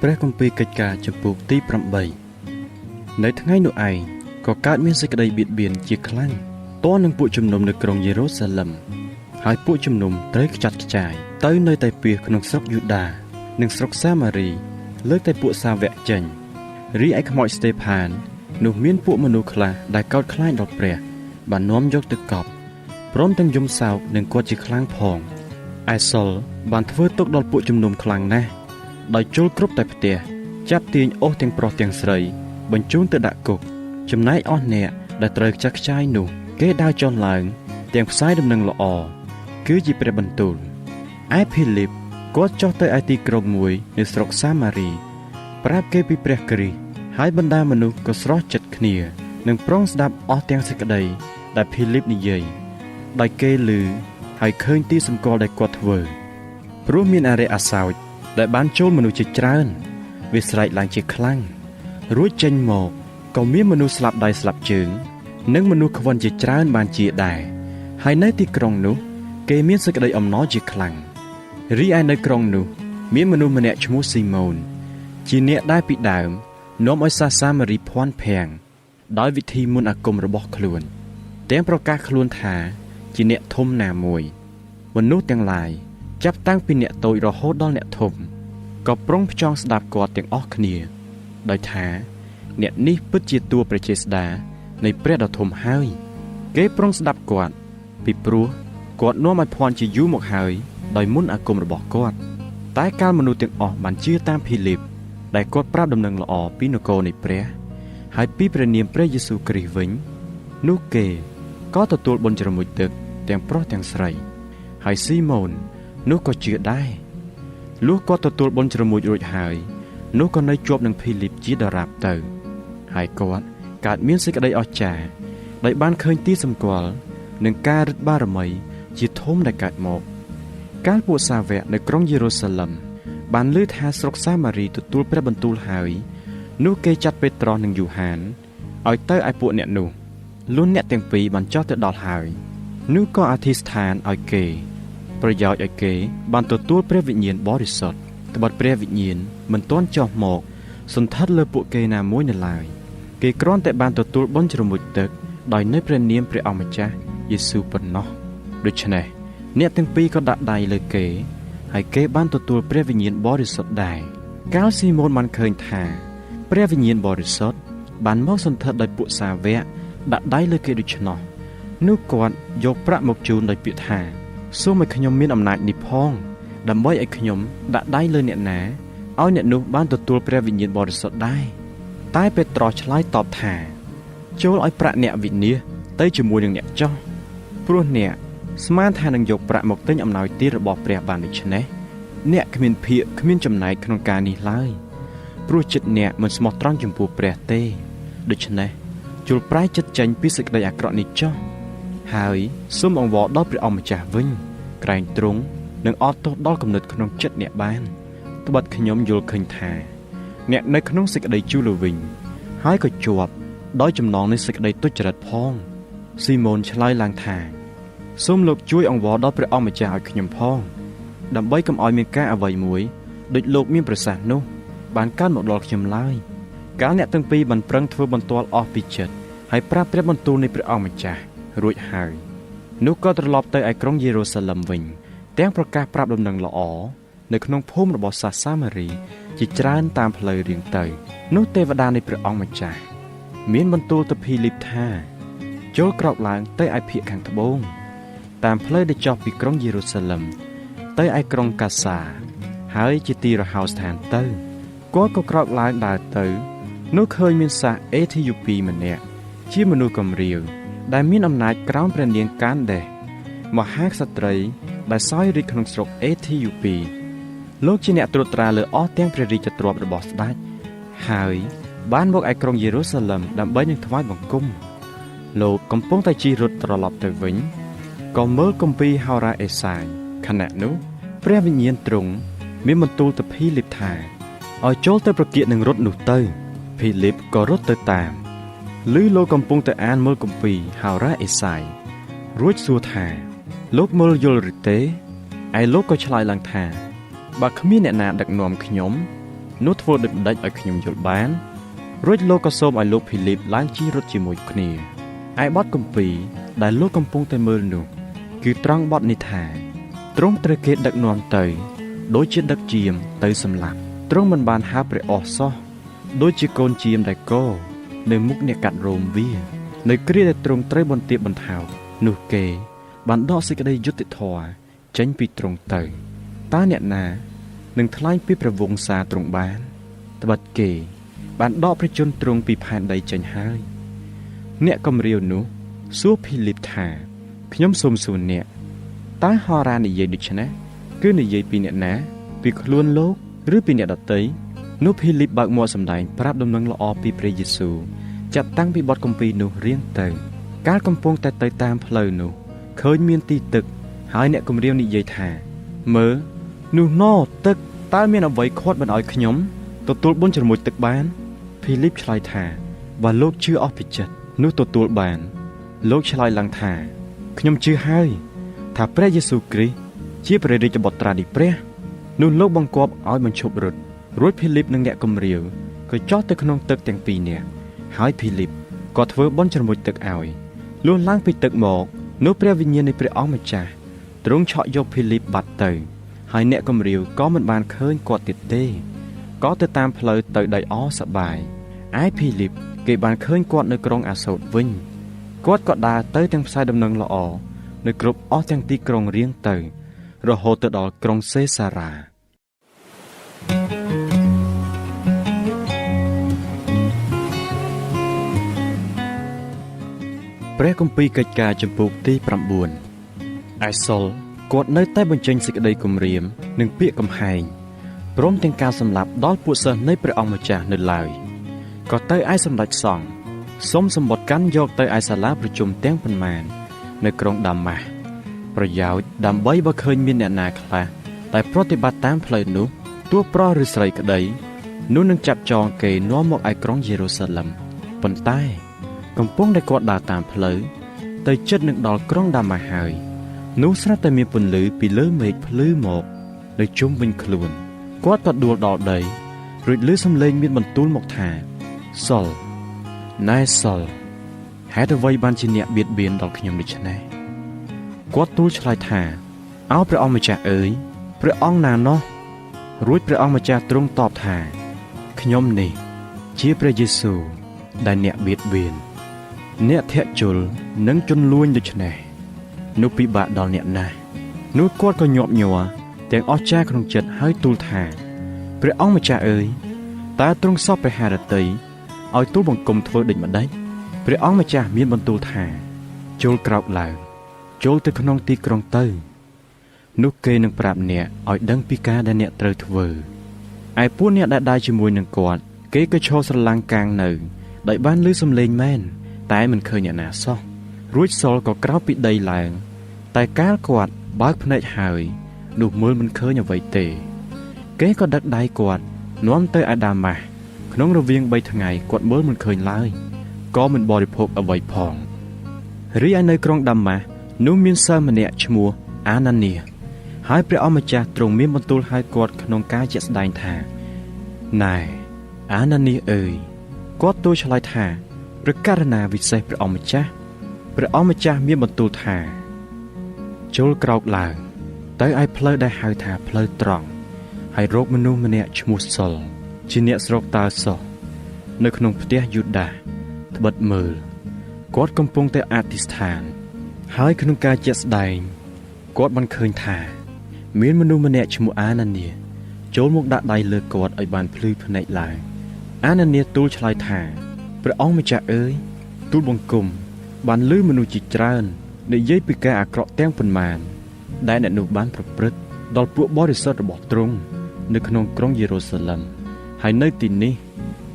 ព្រះគម្ពីរកិច្ចការចំពោះទី8នៅថ្ងៃនោះឯងក៏កើតមានសេចក្តីបៀតបៀនជាខ្លាំងទាល់នឹងពួកជំនុំនៅក្រុងយេរូសាឡឹមហើយពួកជំនុំត្រូវខ្ចាត់ខ្ចាយទៅនៅតែពីក្នុងស្រុកយូដានិងស្រុកសាម៉ារីលើកតែពួកសាវកចេញរីឯខ្មោចស្តេផាននោះមានពួកមនុស្សខ្លះដែលកោតខ្លាចដល់ព្រះបាននាំយកទៅកប់ព្រមទាំងយំសោកនឹងគាត់ជាខ្លាំងផងឯសុលបានធ្វើទុកដល់ពួកជំនុំខ្លាំងណាស់ដោយជុលគ្រប់តែផ្ទះចាប់ទាញអស់ទាំងប្រុសទាំងស្រីបញ្ជូនទៅដាក់គុកចំណែកអស់អ្នកដែលត្រូវចាក់ខ្ចាយនោះគេដើរចុះឡើងទាំងផ្សាយដំណឹងល្អគឺជាព្រះបន្ទូលឯភីលីបគាត់ចុះទៅឯទីក្រុងមួយនៅស្រុកសាម៉ារីប្រាប់គេពីព្រះគ្រីស្ទហើយបណ្ដាមនុស្សក៏ស្រស់ចិត្តគ្នានឹងប្រុងស្ដាប់អស់ទាំងសេចក្តីដែលភីលីបនិយាយដោយគេឮហើយឃើញទីសម្គាល់ដែលគាត់ធ្វើព្រោះមានអរិយអាសោចដែលបានចូលមនុស្សជាច្រើនវាស្រែកឡើងជាខ្លាំងរួចចេញមកក៏មានមនុស្សស្លាប់ដៃស្លាប់ជើងនិងមនុស្សខ្វិនជាច្រើនបានជាដែរហើយនៅទីក្រុងនោះគេមានសេចក្តីអំណរជាខ្លាំងរីឯនៅក្រុងនោះមានមនុស្សម្នាក់ឈ្មោះស៊ីម៉ូនជាអ្នកដែលពីដើមនាំឲ្យសាម៉ារីភ័ន្តភាំងដោយវិធីមន្តអាគមរបស់ខ្លួនទាំងប្រកាសខ្លួនថាជាអ្នកធំណាមួយមនុស្សទាំងឡាយចាប់តាំងពីអ្នកតូចរហូតដល់អ្នកធំក៏ប្រុងផ្ចង់ស្ដាប់គាត់ទាំងអស់គ្នាដោយថាអ្នកនេះពិតជាតួព្រះចេស្តានៃព្រះដ៏ធំហើយគេប្រុងស្ដាប់គាត់ពីព្រោះគាត់នាំឲ្យភ័ន្តជាយូរមកហើយដោយមន្តអាគមរបស់គាត់តែកាលមនុស្សទាំងអស់បានជឿតាមភីលីបដែលគាត់ប្រាប់ដំណឹងល្អពីនគរនៃព្រះហើយពីព្រះនាមព្រះយេស៊ូវគ្រីស្ទវិញនោះគេក៏ទទួលបុណ្យជ្រមុជទឹកទាំងប្រុសទាំងស្រីហើយស៊ីម៉ូននោះក៏ជឿដែរលុះគាត់ទទួលបុណ្យជ្រមុជរួចហើយនោះក៏នៅជាប់នឹងភីលីបជាដរាបទៅហើយគាត់កើតមានសេចក្តីអស្ចារ្យដោយបានឃើញទីសម្គាល់នឹងការរិទ្ធបារមីជាធំដែលកើតមកកាលពួកសាវកនៅក្រុងយេរូសាឡឹមបានឮថាស្រុកសាម៉ារីទទួលព្រះបន្ទូលហើយនោះគេចាត់ពេត្រុសនិងយូហានឲ្យទៅឯពួកអ្នកនោះលុះអ្នកទាំងពីរបានចុះទៅដល់ហើយនោះក៏អធិស្ឋានឲ្យគេប្រយោជន៍ឲ្យគេបានទទួលព្រះវិញ្ញាណបរិសុទ្ធត្បិតព្រះវិញ្ញាណមិនទាន់ចុះមកសន្ធិដ្ឋលើពួកគេណាមួយនៅឡើយគេគ្រាន់តែបានទទួលបុណ្យជ្រមុជទឹកដោយនៅព្រះនាមព្រះអម្ចាស់យេស៊ូវប៉ុណ្ណោះដូច្នេះអ្នកទាំងពីរក៏ដាក់ដៃលើគេហើយគេបានទទួលព្រះវិញ្ញាណបរិសុទ្ធដែរកាលស៊ីម៉ូនបានឃើញថាព្រះវិញ្ញាណបរិសុទ្ធបានមកសន្ធិដ្ឋដោយពួកសាវកដាក់ដៃលើគេដូច្នោះនោះគាត់យកប្រាក់មកជូនដោយពាក្យថាសូមឲ្យខ្ញុំមានអំណាចនេះផងដើម្បីឲ្យខ្ញុំដាក់ដៃលើអ្នកណាឲ្យអ្នកនោះបានទទួលព្រះវិញ្ញាណបរិសុទ្ធដែរតែពេត្រុសឆ្លើយតបថាចូលឲ្យប្រាក់អ្នកវិនាសទៅជាមួយនឹងអ្នកចោះព្រោះអ្នកស្មានថានឹងយកប្រាក់មកទិញអំណោយទានរបស់ព្រះបានដូច្នេះអ្នកគ្មានភាគគ្មានចំណែកក្នុងការនេះឡើយព្រោះចិត្តអ្នកមិនស្មោះត្រង់ចំពោះព្រះទេដូច្នេះជល់ប្រែចិត្តចេញពីសេចក្តីអាក្រក់នេះចោះហើយសូមអង្វរដល់ព្រះអម្ចាស់វិញក្រែងទ្រង់នឹងអត់ទោសដល់គំនិតក្នុងចិត្តអ្នកបានត្បិតខ្ញុំយល់ឃើញថាអ្នកនៅក្នុងសេចក្តីជូលវិញហើយក៏ជាប់ដោយចំណងនៃសេចក្តីទុច្ចរិតផងស៊ីម៉ូនឆ្លើយឡើងថាសូមលោកជួយអង្វរដល់ព្រះអម្ចាស់ឲ្យខ្ញុំផងដើម្បីកុំឲ្យមានការអ្វីមួយដូចលោកមានប្រសាសន៍នោះបានកើតមកដល់ខ្ញុំឡើយកាលអ្នកទាំងពីរបានប្រឹងធ្វើបន្ទាល់អស់ពីចិត្តហើយប្រាប់ព្រះបន្ទូលនៃព្រះអម្ចាស់រួចហើយនោះក៏ត្រឡប់ទៅឯក្រុងយេរូសាឡឹមវិញទាំងប្រកាសប្រាប់ដំណឹងល្អនៅក្នុងភូមិរបស់សាម៉ារីជាច្រើនតាមផ្លូវរៀងទៅនោះទេវតានៃព្រះអង្គម្ចាស់មានបន្ទូលទៅភីលីបថាចូលក្រោកឡើងទៅឯភាគខាងត្បូងតាមផ្លូវដែលចុះពីក្រុងយេរូសាឡឹមទៅឯក្រុងកាសាហើយជាទីរហោស្ថានទៅគាត់ក៏ក្រោកឡើងដើរទៅនោះឃើញមានសាសអេធីយ៉ូពីម្នាក់ជាមនុស្សកំរាវដែលមានអំណាចក្រោមព្រះនាងកានដេសមហាក្សត្រីដែលសោយរាជក្នុងស្រុកអេធីយ៉ូពីលោកជាអ្នកត្រួតត្រាលើអស់ទាំងព្រះរាជទ្រព្យរបស់ស្ដេចហើយបានមកឯក្រុងយេរូសាឡឹមដើម្បីនឹងថ្វាយបង្គំលោកកំពុងតែជិះរថត្រឡប់ទៅវិញក៏មើលគម្ពីរហោរាអេសាយខណៈនោះព្រះវិញ្ញាណទ្រង់មានបន្ទូលទៅភីលីបថាឲ្យចូលទៅប្រគៀកនឹងរថនោះទៅភីលីបក៏រត់ទៅតាមឮលោកកំពុងតែអានមើលគម្ពីរហោរាអេសាយ រួចសួរថាលោកមើលយល់ឬទេឯលោកក៏ឆ្លើយឡើងថាបើគ្មានអ្នកណាដឹកនាំខ្ញុំនោះធ្វើដូចម្តេចឲ្យខ្ញុំយល់បានរួចលោកក៏សូមឲ្យលោកភីលីបឡើងជិះរត់ជាមួយគ្នាឯបទគម្ពីរដែលលោកកំពុងតែមើលនោះគឺត្រង់បទនេះថាទ្រង់ត្រូវគេដឹកនាំទៅដូចជាដឹកជាមទៅសម្លាប់ទ្រង់មិនបានហើបព្រះអស់សោះដូចជាកូនជាមដែលកនៅមុខអ្នកកាត់រោមវានៅគ្រាដែលទ្រង់ត្រូវបន្ទាបបន្ថោកនោះគេបានដកសេចក្តីយុត្តិធម៌ចេញពីទ្រង់ទៅតើអ្នកណានឹងថ្លែងពីព្រះវង្សាទ្រង់បានត្បិតគេបានដកព្រះជន្មទ្រង់ពីផែនដីចេញហើយអ្នកកំរាវនោះសួរភីលីបថាខ្ញុំសូមសួរអ្នកតើហោរានិយាយដូច្នេះគឺនិយាយពីអ្នកណាពីខ្លួនលោកឬពីអ្នកដទៃនោះភីលីបបើកមាត់សម្ដែងប្រាប់ដំណឹងល្អពីព្រះយេស៊ូវចាប់តាំងពីបទគម្ពីរនោះរៀងទៅកាលកំពុងតែទៅតាមផ្លូវនោះឃើញមានទីទឹកហើយអ្នកគំរាមនិយាយថាមើលនោះណទឹកតើមានអ្វីខាត់មិនឲ្យខ្ញុំទទួលបុណ្យជ្រមុជទឹកបានភីលីបឆ្លើយថាបើលោកជឿអស់ពីចិត្តនោះទទួលបានលោកឆ្លើយឡើងថាខ្ញុំជឿហើយថាព្រះយេស៊ូវគ្រីស្ទជាព្រះរាជបុត្រានៃព្រះនោះលោកបង្គាប់ឲ្យបញ្ឈប់រត់រួចភីលីបនិងអ្នកគំរាវក៏ចុះទៅក្នុងទឹកទាំងពីរនាក់ហើយភីលីបក៏ធ្វើបុណ្យជ្រមុជទឹកឲ្យលុះឡើងពីទឹកមកនោះព្រះវិញ្ញាណនៃព្រះអង្គម្ចាស់ទ្រង់ឆក់យកភីលីបបាត់ទៅហើយអ្នកគំរាវក៏មិនបានឃើញគាត់ទៀតទេក៏ទៅតាមផ្លូវទៅដោយអសប្បាយឯភីលីបគេបានឃើញគាត់នៅក្រុងអាសូតវិញគាត់ក៏ដើរទៅទាំងផ្សាយដំណឹងល្អនៅគ្រប់អស់ទាំងទីក្រុងរៀងទៅរហូតទៅដល់ក្រុងសេសារ៉ាព្រះគម្ពីរកិច្ចការចំពុកទី9ឯសុលគាត់នៅតែបញ្ចេញសេចក្តីគំរាមនិងពាក្យកំហែងព្រមទាំងការសម្លាប់ដល់ពួកសិស្សនៃព្រះអង្គម្ចាស់នៅឡើយក៏ទៅឯសម្ដេចសង្ឃសុំសម្បត្តិកាន់យកទៅឯសាលាប្រជុំទាំងប៉ុន្មាននៅក្រុងដាម៉ាស់ប្រយោជន៍ដើម្បីបើឃើញមានអ្នកណាខ្លះតែប្រតិបត្តិតាមផ្លូវនោះទោះប្រុសឬស្រីក្តីនោះនឹងចាប់ចងគេនាំមកឯក្រុងយេរូសាឡិមប៉ុន្តែកំពុងតែគាត់ដើរតាមផ្លូវទៅជិតនឹងដល់ក្រុងដាម៉ាស់ហើយនោះស្រាប់តែមានពន្លឺពីលើមេឃភ្លឺមកនៅជុំវិញខ្លួនគាត់ក៏ដួលដល់ដីរួចឮសំឡេងមានបន្ទូលមកថាសុលណែសុលហេតុអ្វីបានជាអ្នកបៀតបៀនដល់ខ្ញុំដូច្នេះគាត់ទូលឆ្លើយថាអោព្រះអង្គម្ចាស់អើយព្រះអង្គណាណោះរួចព្រះអង្គម្ចាស់ទ្រង់តបថាខ្ញុំនេះជាព្រះយេស៊ូវដែលអ្នកបៀតបៀនអ្នកធាក់ជលនិងជន់លួចដូច្នេះនោះពិបាកដល់អ្នកណាស់នោះគាត់ក៏ញាប់ញ័រទាំងអស់ចាក្នុងចិត្តហើយទូលថាព្រះអង្គម្ចាស់អើយតើទ្រង់សពព្រះハរតីឲ្យទូលបង្គំធ្វើដូចម្ដេចព្រះអង្គម្ចាស់មានបន្ទូលថាចូលក្រោកឡើងចូលទៅក្នុងទីក្រុងទៅនោះគេនឹងប្រាប់អ្នកឲ្យដឹងពីការដែលអ្នកត្រូវធ្វើឯពួកអ្នកដែលដើរជាមួយនឹងគាត់គេក៏ឈរស្រឡាំងកាងនៅដោយបានឮសំឡេងមែនតែមិនឃើញអ្នកណាសោះរួចសុលក៏ក្រោកពីដីឡើងតែកាលគាត់បើកភ្នែកហើយនោះមើលមិនឃើញអ្វីទេគេក៏ដឹកដៃគាត់នាំទៅឯដាម៉ាស់ក្នុងរវាង3ថ្ងៃគាត់មើលមិនឃើញឡើយក៏មិនបរិភោគអ្វីផងរីឯនៅក្រុងដាម៉ាស់នោះមានសិស្សម្នាក់ឈ្មោះអាណានីហើយព្រះអង្គម្ចាស់ទ្រង់មានបន្ទូលឲ្យគាត់ក្នុងការជាក់ស្ដែងថាណែអាណានីអើយគាត់ទូលឆ្លើយថាព្រះករណាវិសេសព្រះអង្គម្ចាស់មានបន្ទូលថាចូលក្រោកឡើងទៅឯផ្លូវដែលហៅថាផ្លូវត្រង់ហើយរកមនុស្សម្នាក់ឈ្មោះសុលជាអ្នកស្រុកតាសោះនៅក្នុងផ្ទះយូដាត្បិតមើលគាត់កំពុងតែអធិស្ឋានហើយក្នុងការជាក់ស្ដែងគាត់បានឃើញថាមានមនុស្សម្នាក់ឈ្មោះអាណានីចូលមកដាក់ដៃលើគាត់ឲ្យបានភ្លឺភ្នែកឡើងអាណានីទូលឆ្លើយថាព្រះអង្គម្ចាស់អើយទូលបង្គំបានឮមនុស្សជាច្រើននិយាយពីការអាក្រក់ទាំងប៉ុន្មានដែលអ្នកនោះបានប្រព្រឹត្តដល់ពួកបរិសុទ្ធរបស់ទ្រង់នៅក្នុងក្រុងយេរូសាឡិមហើយនៅទីនេះ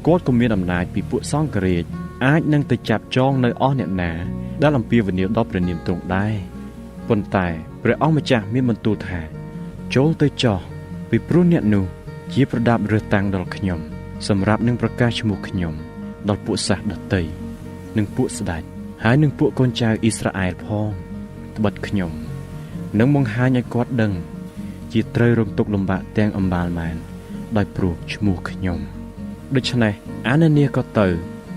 គាត់ក៏មានអំណាចពីពួកសង្ឃរាជអាចនឹងទៅចាប់ចងនៅអស់អ្នកណាដែលអំពាវនាវដល់ព្រះនាមទ្រង់ដែរប៉ុន្តែព្រះអង្គម្ចាស់មានបន្ទូលថាចូលទៅចោះពីព្រោះអ្នកនោះជាប្រដាប់រើសតាំងដល់ខ្ញុំសម្រាប់នឹងប្រកាសឈ្មោះខ្ញុំដល់ពួកសាសដតីនិងពួកស្ដេចហើយនឹងពួកកូនចៅអ៊ីស្រាអែលផង ត្បិតខ្ញុំនឹងបង្ហាញឲ្យគាត់ដឹងជាត្រូវរងទុក្ខលំបាកទាំងអំបាលមែនដោយព្រោះឈ្មោះខ្ញុំដូច្នេះអាណានីក៏ទៅ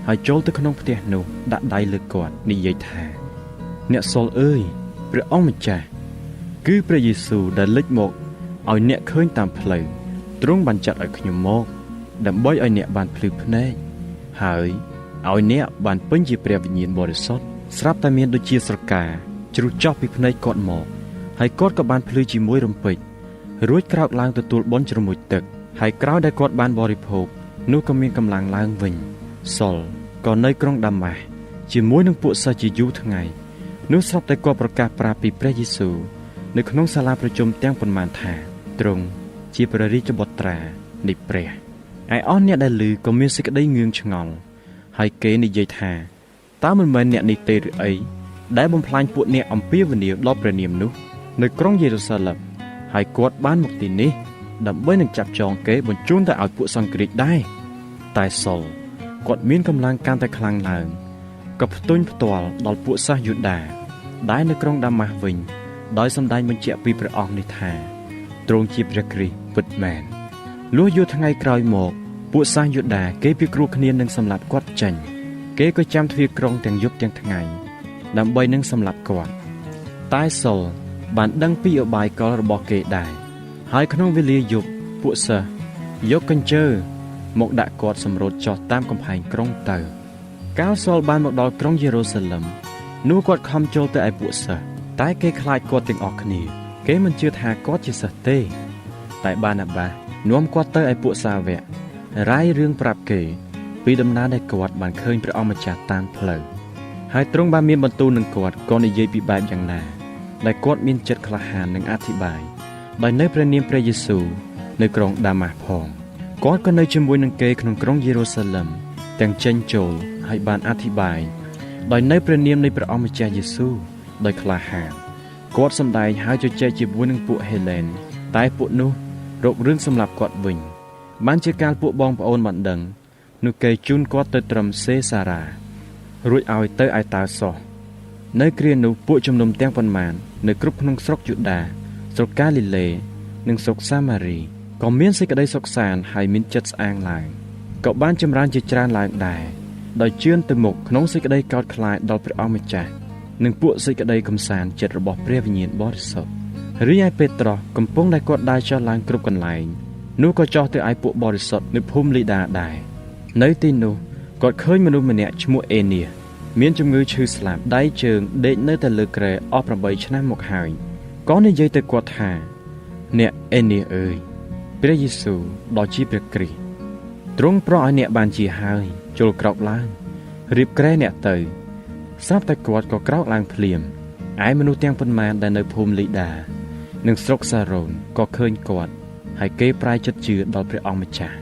ហើយចូលទៅក្នុងផ្ទះនោះដាក់ដៃលើគាត់និយាយថាអ្នកសុលអើយព្រះអង្គម្ចាស់គឺព្រះយេស៊ូវដែលលេចមកឲ្យអ្នកឃើញតាមផ្លូវទ្រង់បានចាត់ឲ្យខ្ញុំមកដើម្បីឲ្យអ្នកបានភ្លឺភ្នែកហើយឲ្យអ្នកបានពេញជាព្រះវិញ្ញាណបរិសុទ្ធស្រាប់តែមានដូចជាស្រកាជ្រុះចុះពីភ្នែកគាត់មកហើយគាត់ក៏បានភ្លឺជាមួយរំពេចរួចក្រោកឡើងទទួលបុណ្យជ្រមុជទឹកហើយក្រោយដែលគាត់បានបរិភោគនោះក៏មានកម្លាំងឡើងវិញសុលក៏នៅក្រុងដាម៉ាស់ជាមួយនឹងពួកសិស្សជាយូរថ្ងៃនោះស្រាប់តែគាត់ប្រកាសប្រាប់ពីព្រះយេស៊ូវនៅក្នុងសាលាប្រជុំទាំងប៉ុន្មានថាទ្រង់ជាព្រះរាជបុត្រានៃព្រះឯអស់អ្នកដែលឮក៏មានសេចក្តីងឿងឆ្ងល់ហើយគេនិយាយថាតើមិនមែនអ្នកនេះទេឬអីដែលបំផ្លាញពួកអ្នកអំពាវនាវដល់ព្រះនាមនោះនៅក្រុងយេរូសាឡិមហើយគាត់បានមកទីនេះដើម្បីនឹងចាប់ចងគេបញ្ជូនទៅឲ្យពួកសង្គ្រាចដែរតែសុលគាត់មានកម្លាំងកាន់តែខ្លាំងឡើងក៏ផ្ទុញផ្ទាល់ដល់ពួកសាសយូដាដែលនៅក្រុងដាម៉ាស់វិញដោយសម្ដែងបញ្ជាក់ពីព្រះអង្គនេះថាទ្រង់ជាព្រះគ្រីស្ទពិតមែនលុះយូរថ្ងៃក្រោយមកពួកសាសយូដាគេពិគ្រោះគ្នានឹងសម្លាប់គាត់ចេញគេក៏ចាំទ្វារក្រុងទាំងយប់ទាំងថ្ងៃដើម្បីនឹងសម្លាប់គាត់តែសុលបានដឹងពីឧបាយកលរបស់គេដែរហើយក្នុងវេលាយប់ពួកសិស្សយកកញ្ជើមកដាក់គាត់សម្រូតចុះតាមកំផែងក្រុងទៅកាលសុលបានមកដល់ក្រុងយេរូសាឡិមនោះគាត់ខំចូលទៅឯពួកសិស្សតែគេខ្លាចគាត់ទាំងអស់គ្នាគេមិនជឿថាគាត់ជាសិស្សទេតែបាណាបានាំគាត់ទៅឯពួកសាវករាយរឿងប្រាប់គេពីដំណើរដែលគាត់បានឃើញព្រះអង្គម្ចាស់តាមផ្លូវហើយទ្រង់បានមានបន្ទូលនឹងគាត់ក៏និយាយពីបែបយ៉ាងណាដែលគាត់មានចិត្តក្លាហាននឹងអធិប្បាយដោយនៅព្រះនាមព្រះយេស៊ូវនៅក្រុងដាម៉ាស់ផងគាត់ក៏នៅជាមួយនឹងគេក្នុងក្រុងយេរូសាឡិមទាំងចេញចូលហើយបានអធិប្បាយដោយនៅព្រះនាមនៃព្រះអង្គម្ចាស់យេស៊ូវដោយក្លាហានគាត់សម្ដែងហើយជជែកជាមួយនឹងពួកហេឡែនតែពួកនោះរករឿងសម្លាប់គាត់វិញបានជាកាលពួកបងប្អូនបានដឹងនោះគេជូនគាត់ទៅត្រឹមសេសារ៉ារួចឲ្យទៅឯតាសោះនៅគ្រានោះពួកជំនុំទាំងប៉ុន្មាននៅគ្រប់ក្នុងស្រុកយូដាស្រុកកាលីលេនិងស្រុកសាម៉ារីក៏មានសេចក្តីសុខសាន្តហើយមានចិត្តស្អាងឡើងក៏បានចម្រើនជាច្រើនឡើងដែរដោយជឿនទៅមុខក្នុងសេចក្តីកោតខ្លាចដល់ព្រះអង្គម្ចាស់និងពួកសេចក្តីកំសាន្តចិត្តរបស់ព្រះវិញ្ញាណបរិសុទ្ធរីឯពេត្រុសកំពុងតែគាត់ដើរចុះឡើងគ្រប់កន្លែងនោះក៏ចុះទៅឯពួកបរិសុទ្ធនៅភូមិលីដាដែរនៅទីនោះគាត់ឃើញមនុស្សម្នាក់ឈ្មោះអេនីមានជំងឺឈឺស្លាប់ដៃជើងដេកនៅតែលើគ្រែអស់8ឆ្នាំមកហើយក៏និយាយទៅគាត់ថាអ្នកអេនីអើយព្រះយេស៊ូវដ៏ជាព្រះគ្រីស្ទទ្រង់ប្រោសឲ្យអ្នកបានជាហើយចូលក្រោកឡើងរៀបគ្រែអ្នកទៅស្រាប់តែគាត់ក៏ក្រោកឡើងភ្លាមឯមនុស្សទាំងប៉ុន្មានដែលនៅភូមិលីដានិងស្រុកសារ៉ូនក៏ឃើញគាត់ហើយគេប្រែចិត្តជឿដល់ព្រះអង្គម្ចាស់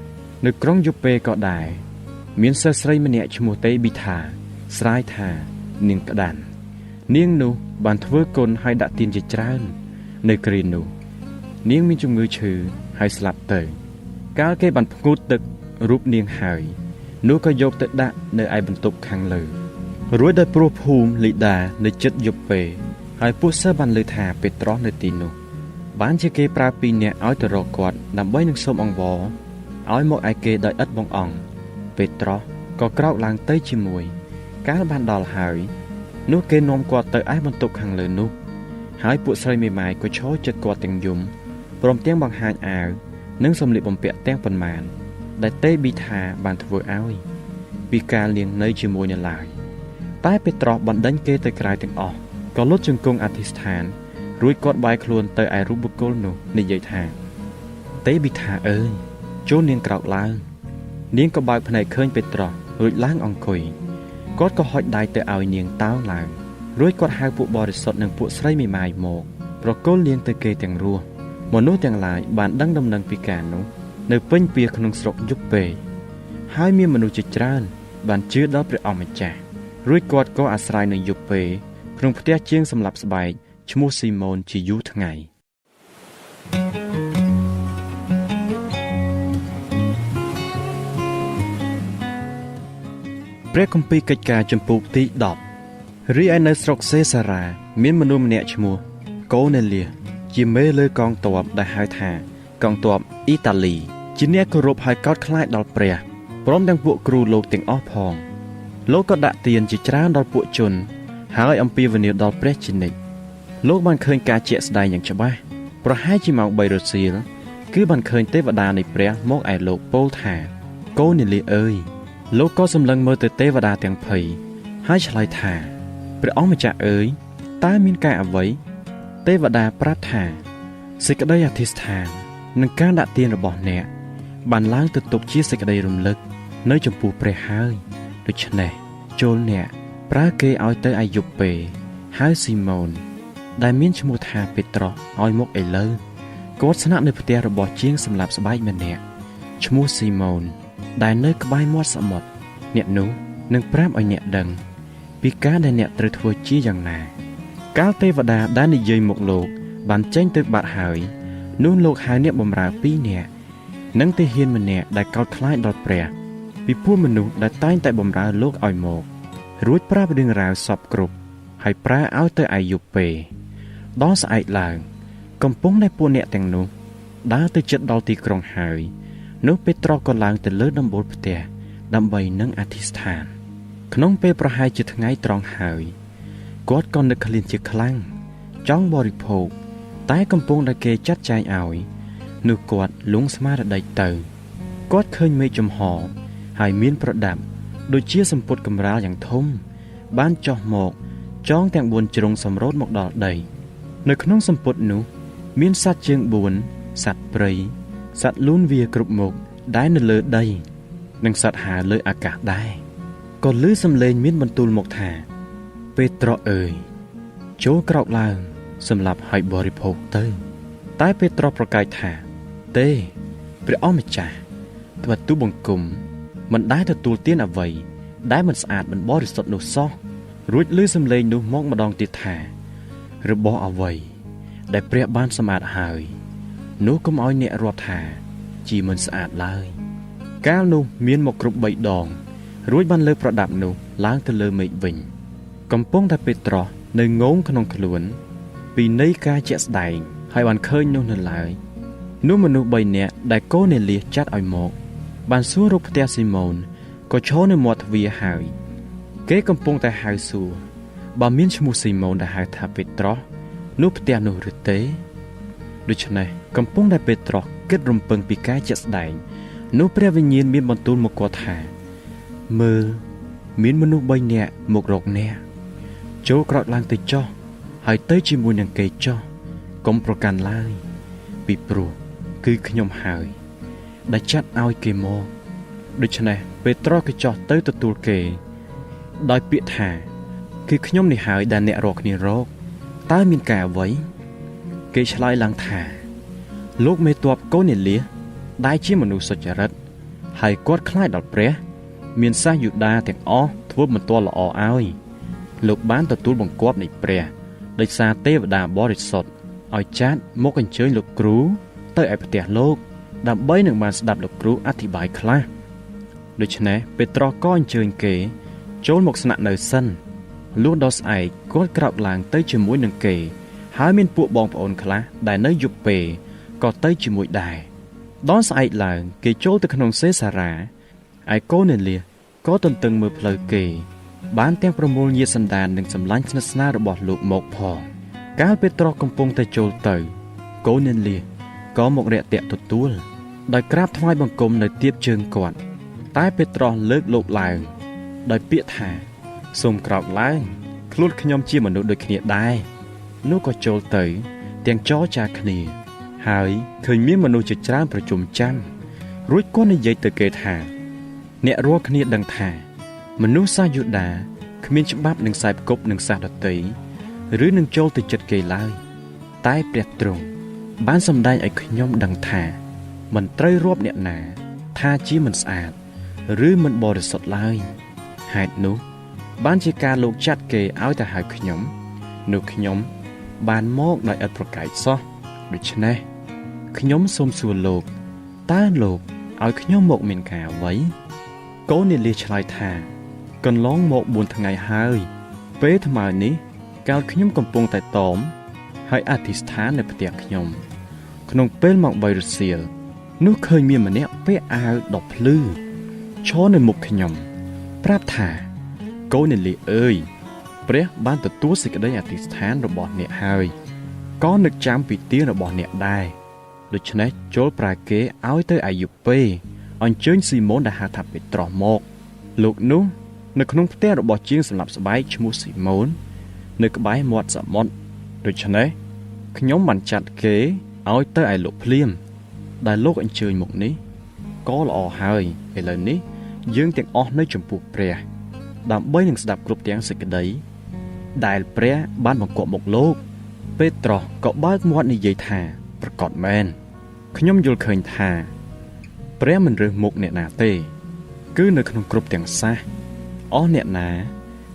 នៅក្រុងយូប៉េក៏ដែរមានសិស្សស្រីម្នាក់ឈ្មោះតេប៊ីថាស្រាយថានាងក្តាន់នាងនោះបានធ្វើគុណហើយដាក់ទានជាច្រើននៅគ្រានោះនាងមានជំងឺឈឺហើយស្លាប់ទៅកាលគេបានផ្គូតទឹករូបនាងហើយនោះក៏យកទៅដាក់នៅឯបន្ទប់ខាងលើរួចដោយព្រោះភូមិលីដានៅជិតយូប៉េហើយពួកសិស្សបានលើថាពេត្រុសនៅទីនោះបានជាគេប្រើពីរនាក់ឲ្យទៅរកគាត់ដើម្បីនឹងសូមអង្វរឲ្យមកឯគេដោយឥតបងអង្គពេត្រុសក៏ក្រោកឡើងទៅជាមួយកាលបានដល់ហើយនោះគេនាំគាត់ទៅឯបន្ទប់ខាងលើនោះហើយពួកស្រីមេម៉ាយក៏ឈរជិតគាត់ទាំងយំព្រមទាំងបង្ហាញអាវនិងសម្លៀកបំពាក់ទាំងប៉ុន្មានដែលតេប៊ីថាបានធ្វើឲ្យពីការលៀងនៅជាមួយនៅឡើយតែពេត្រុសបណ្ដេញគេទៅក្រៅទាំងអស់ក៏លុតជង្គង់អធិស្ឋានរួចគាត់បែរខ្លួនទៅឯរូបបុគ្គលនោះនិយាយថាតេប៊ីថាអើយចូលនាងក្រោកឡើងនាងក៏បើកភ្នែកឃើញពេត្រុសរួចឡើងអង្គុយគាត់ក៏ហុចដៃទៅឲ្យនាងតោងឡើងរួចគាត់ហៅពួកបរិសុទ្ធនិងពួកស្រីមេម៉ាយមកប្រគល់នាងទៅគេទាំងរស់មនុស្សទាំងឡាយបានដឹងដំណឹងពីការនោះនៅពេញពាសក្នុងស្រុកយូប៉េហើយមានមនុស្សជាច្រើនបានជឿដល់ព្រះអង្គម្ចាស់រួចគាត់ក៏អាស្រ័យនៅយូប៉េក្នុងផ្ទះជាងសម្លាប់ស្បែកឈ្មោះស៊ីម៉ូនជាយូរថ្ងៃព្រះគម្ពីរកិច្ចការចំពោះទី10រីឯនៅស្រុកសេសារ៉ា មានមនុស្សម្នាក់ឈ្មោះកូណេលៀសជាមេលើកងទ័ពដែលហៅថាកងទ័ពអ៊ីតាលីជាអ្នកគោរពហើយកោតខ្លាចដល់ព្រះព្រមទាំងពួកគ្រូលោកទាំងអស់ផងលោកក៏ដាក់ទានជាច្រើនដល់ពួកជនហើយអំពាវនាវដល់ព្រះជានិច្ចលោកបានឃើញការជាក់ស្ដែងយ៉ាងច្បាស់ប្រហែលជាម៉ោង3រសៀលគឺបានឃើញទេវតានៃព្រះមកឯលោកពោលថាកូណេលៀសអើយលោកក៏សម្លឹងមើលទៅទេវតាទាំងភ័យហើយឆ្លើយថាព្រះអង្គម្ចាស់អើយតើមានការអ្វីទេវតាប្រាប់ថាសេចក្តីអធិស្ឋាននិងការដាក់ទានរបស់អ្នកបានឡើងទៅទុកជាសេចក្តីរំលឹកនៅចំពោះព្រះហើយដូច្នេះចូលអ្នកប្រើគេឲ្យទៅឯយូប៉េហៅស៊ីម៉ូនដែលមានឈ្មោះថាពេត្រុសឲ្យមកឥឡូវគាត់ស្នាក់នៅផ្ទះរបស់ជាងសម្លាប់ស្បែកម្នាក់ឈ្មោះស៊ីម៉ូនដែលនៅក្បែរមាត់សមុទ្រអ្នកនោះនឹងប្រាប់ឲ្យអ្នកដឹងពីការដែលអ្នកត្រូវធ្វើជាយ៉ាងណាកាលទេវតាដែលនិយាយមកលោកបានចេញទៅបាត់ហើយនោះលោកហៅអ្នកបម្រើ2នាក់និងទាហានម្នាក់ដែលកោតខ្លាចដល់ព្រះពីពួកមនុស្សដែលតែងតែបម្រើលោកឲ្យមករួចប្រាប់រឿងរ៉ាវសពគ្រប់ហើយប្រើឲ្យទៅឯយូប៉េដល់ស្អែកឡើងកំពុងតែពួកអ្នកទាំងនោះដើរទៅជិតដល់ទីក្រុងហើយនោះពេត្រុសក៏ឡើងទៅលើដំបូលផ្ទះដើម្បីនឹងអធិស្ឋានក្នុងពេលប្រហែលជាថ្ងៃត្រង់ហើយគាត់ក៏នឹកឃ្លានជាខ្លាំងចង់បរិភោគតែកំពុងតែគេចាត់ចែងឲ្យនោះគាត់លង់ស្មារតីទៅគាត់ឃើញមេឃចំហហើយមានប្រដាប់ដូចជាសម្ពុតកម្រាលយ៉ាងធំបានចុះមកចងទាំង4ជ្រុងសម្រូតមកដល់ដីនៅក្នុងសម្ពុតនោះមានសត្វជើង4សត្វព្រៃសត្វលូនវាគ្រប់មុខដែលនៅលើដីនិងសត្វហើរលើអាកាសដែរក៏ឮសំឡេងមានបន្ទូលមកថាពេត្រុសអើយចូលក្រោកឡើងសម្រាប់ឲ្យបរិភោគទៅតែពេត្រុសប្រកែកថាទេព្រះអង្គម្ចាស់ត្បិតទូបង្គំមិនដែលទទួលទានអ្វីដែលមិនស្អាតមិនបរិសុទ្ធនោះសោះរួចឮសំឡេងនោះមកម្ដងទៀតថារបស់អ្វីដែលព្រះបានសម្អាតហើយនោះកុំឲ្យអ្នករាប់ថាជាមិនស្អាតឡើយកាលនោះមានមកគ្រប់3ដងរួចបានលើកប្រដាប់នោះឡើងទៅលើមេឃវិញកំពុងតែពេត្រុសនៅងងក្នុងខ្លួនពីនៃការជាក់ស្ដែងហើយបានឃើញនោះនៅឡើយនោះមនុស្ស3នាក់ដែលកូណេលៀសចាត់ឲ្យមកបានសួររកផ្ទះស៊ីម៉ូនក៏ឈរនៅមាត់ទ្វារហើយគេកំពុងតែហៅសួរបើមានឈ្មោះស៊ីម៉ូនដែលហៅថាពេត្រុសនោះផ្ទះនោះឬទេដូច្នេះកំពុងតែពេត្រុសគិតរំពឹងពីការជាក់ស្ដែងនោះព្រះវិញ្ញាណមានបន្ទូលមកគាត់ថាមើលមានមនុស្ស3នាក់មករកអ្នកចូលក្រោកឡើងទៅចុះហើយទៅជាមួយនឹងគេចុះកុំប្រកាន់ឡើយពីព្រោះគឺខ្ញុំហើយដែលចាត់ឲ្យគេមកដូច្នេះពេត្រុសក៏ចុះទៅទទួលគេដោយពាក្យថាគឺខ្ញុំនេះហើយដែលអ្នករកគ្នារកតើមានការអ្វីគេឆ្លើយឡើងថាលោកមេទ័ពកូណេលៀសដែលជាមនុស្សសុចរិតហើយគាត់ខ្លាចដល់ព្រះមានសាសយូដាទាំងអស់ធ្វើបន្ទាល់ល្អឲ្យលោកបានទទួលបង្គាប់នៃព្រះដោយសារទេវតាបរិសុទ្ធឲ្យចាត់មកអញ្ជើញលោកគ្រូទៅឯផ្ទះលោកដើម្បីនឹងបានស្ដាប់លោកគ្រូអធិប្បាយខ្លះដូច្នេះពេត្រុសក៏អញ្ជើញគេចូលមកស្នាក់នៅសិនលុះដល់ស្អែកគាត់ក្រោកឡើងទៅជាមួយនឹងគេហើយមានពួកបងប្អូនខ្លះដែលនៅយូប៉េក៏ទៅជាមួយដែរដល់ស្អែកឡើងគេចូលទៅក្នុងសេសារ៉ាឯកូណេលៀសក៏ទន្ទឹងមើលផ្លូវគេបានទាំងប្រមូលញាតិសន្តាននិងសម្លាញ់ស្និទ្ធស្នាលរបស់លោកមកផងកាលពេត្រុសកំពុងតែចូលទៅកូណេលៀសក៏មករាក់ទាក់ទទួលដោយក្រាបថ្វាយបង្គំនៅទៀបជើងគាត់តែពេត្រុសលើកលោកឡើងដោយពាក្យថាសូមក្រោកឡើងខ្លួនខ្ញុំជាមនុស្សដូចគ្នាដែរនោះក៏ចូលទៅទាំងចរចាគ្នាហើយឃើញមានមនុស្សជាច្រើនប្រជុំចាំរួចគាត់និយាយទៅគេថាអ្នករាល់គ្នាដឹងថាមនុស្សសាសយូដាគ្មានច្បាប់នឹងខ្សែផ្គប់នឹងសាសដតីឬនឹងចូលទៅចិត្តគេឡើយតែព្រះទ្រង់បានសម្ដែងឲ្យខ្ញុំដឹងថាមិនត្រូវរាប់អ្នកណាថាជាមិនស្អាតឬមិនបរិសុទ្ធឡើយហេតុនោះបានជាការលោកចាត់គេឲ្យទៅហៅខ្ញុំនោះខ្ញុំបានមកដោយឥតប្រកែកសោះដូច្នេះខ្ញុំសូមសួរលោកតើលោកឲ្យខ្ញុំមកមានការអ្វីកូណេលៀសឆ្លើយថាកន្លងមក4ថ្ងៃហើយពេលថ្មើរនេះ កាលខ្ញុំកំពុងតែតមហើយអធិស្ឋាននៅផ្ទះខ្ញុំក្នុងពេលម៉ោង3រសៀលនោះឃើញមានម្នាក់ពាក់អាវដ៏ភ្លឺឈរនៅមុខខ្ញុំប្រាប់ថាកូននេលីអើយព្រះបានទទួលសេចក្តីអធិស្ឋានរបស់អ្នកហើយក៏នឹកចាំពីទានរបស់អ្នកដែរដូច្នេះចូលប្រើគេឲ្យទៅអាយុពេអញ្ជើញស៊ីម៉ូនដែលហៅថាពេត្រុសមកលោកនោះនៅក្នុងផ្ទះរបស់ជាងសម្លាប់ស្បែកឈ្មោះស៊ីម៉ូននៅក្បែរមាត់សមុទ្រដូច្នេះខ្ញុំបានចាត់គេឲ្យទៅឯលោកភ្លាមដែលលោកអញ្ជើញមកនេះក៏ល្អហើយឥឡូវនេះយើងទាំងអស់នៅចំពោះព្រះដើម្បីនឹងស្ដាប់គ្រប់ទាំងសេចក្តីដែលព្រះបានបង្គាប់មកលោកពេត្រុសក៏បើកមាត់និយាយថាប្រកាសមែនខ្ញុំយល់ឃើញថាព្រះមិនរើសមុខអ្នកណាទេគឺនៅក្នុងគ្រប់ទាំងសាសអស់អ្នកណា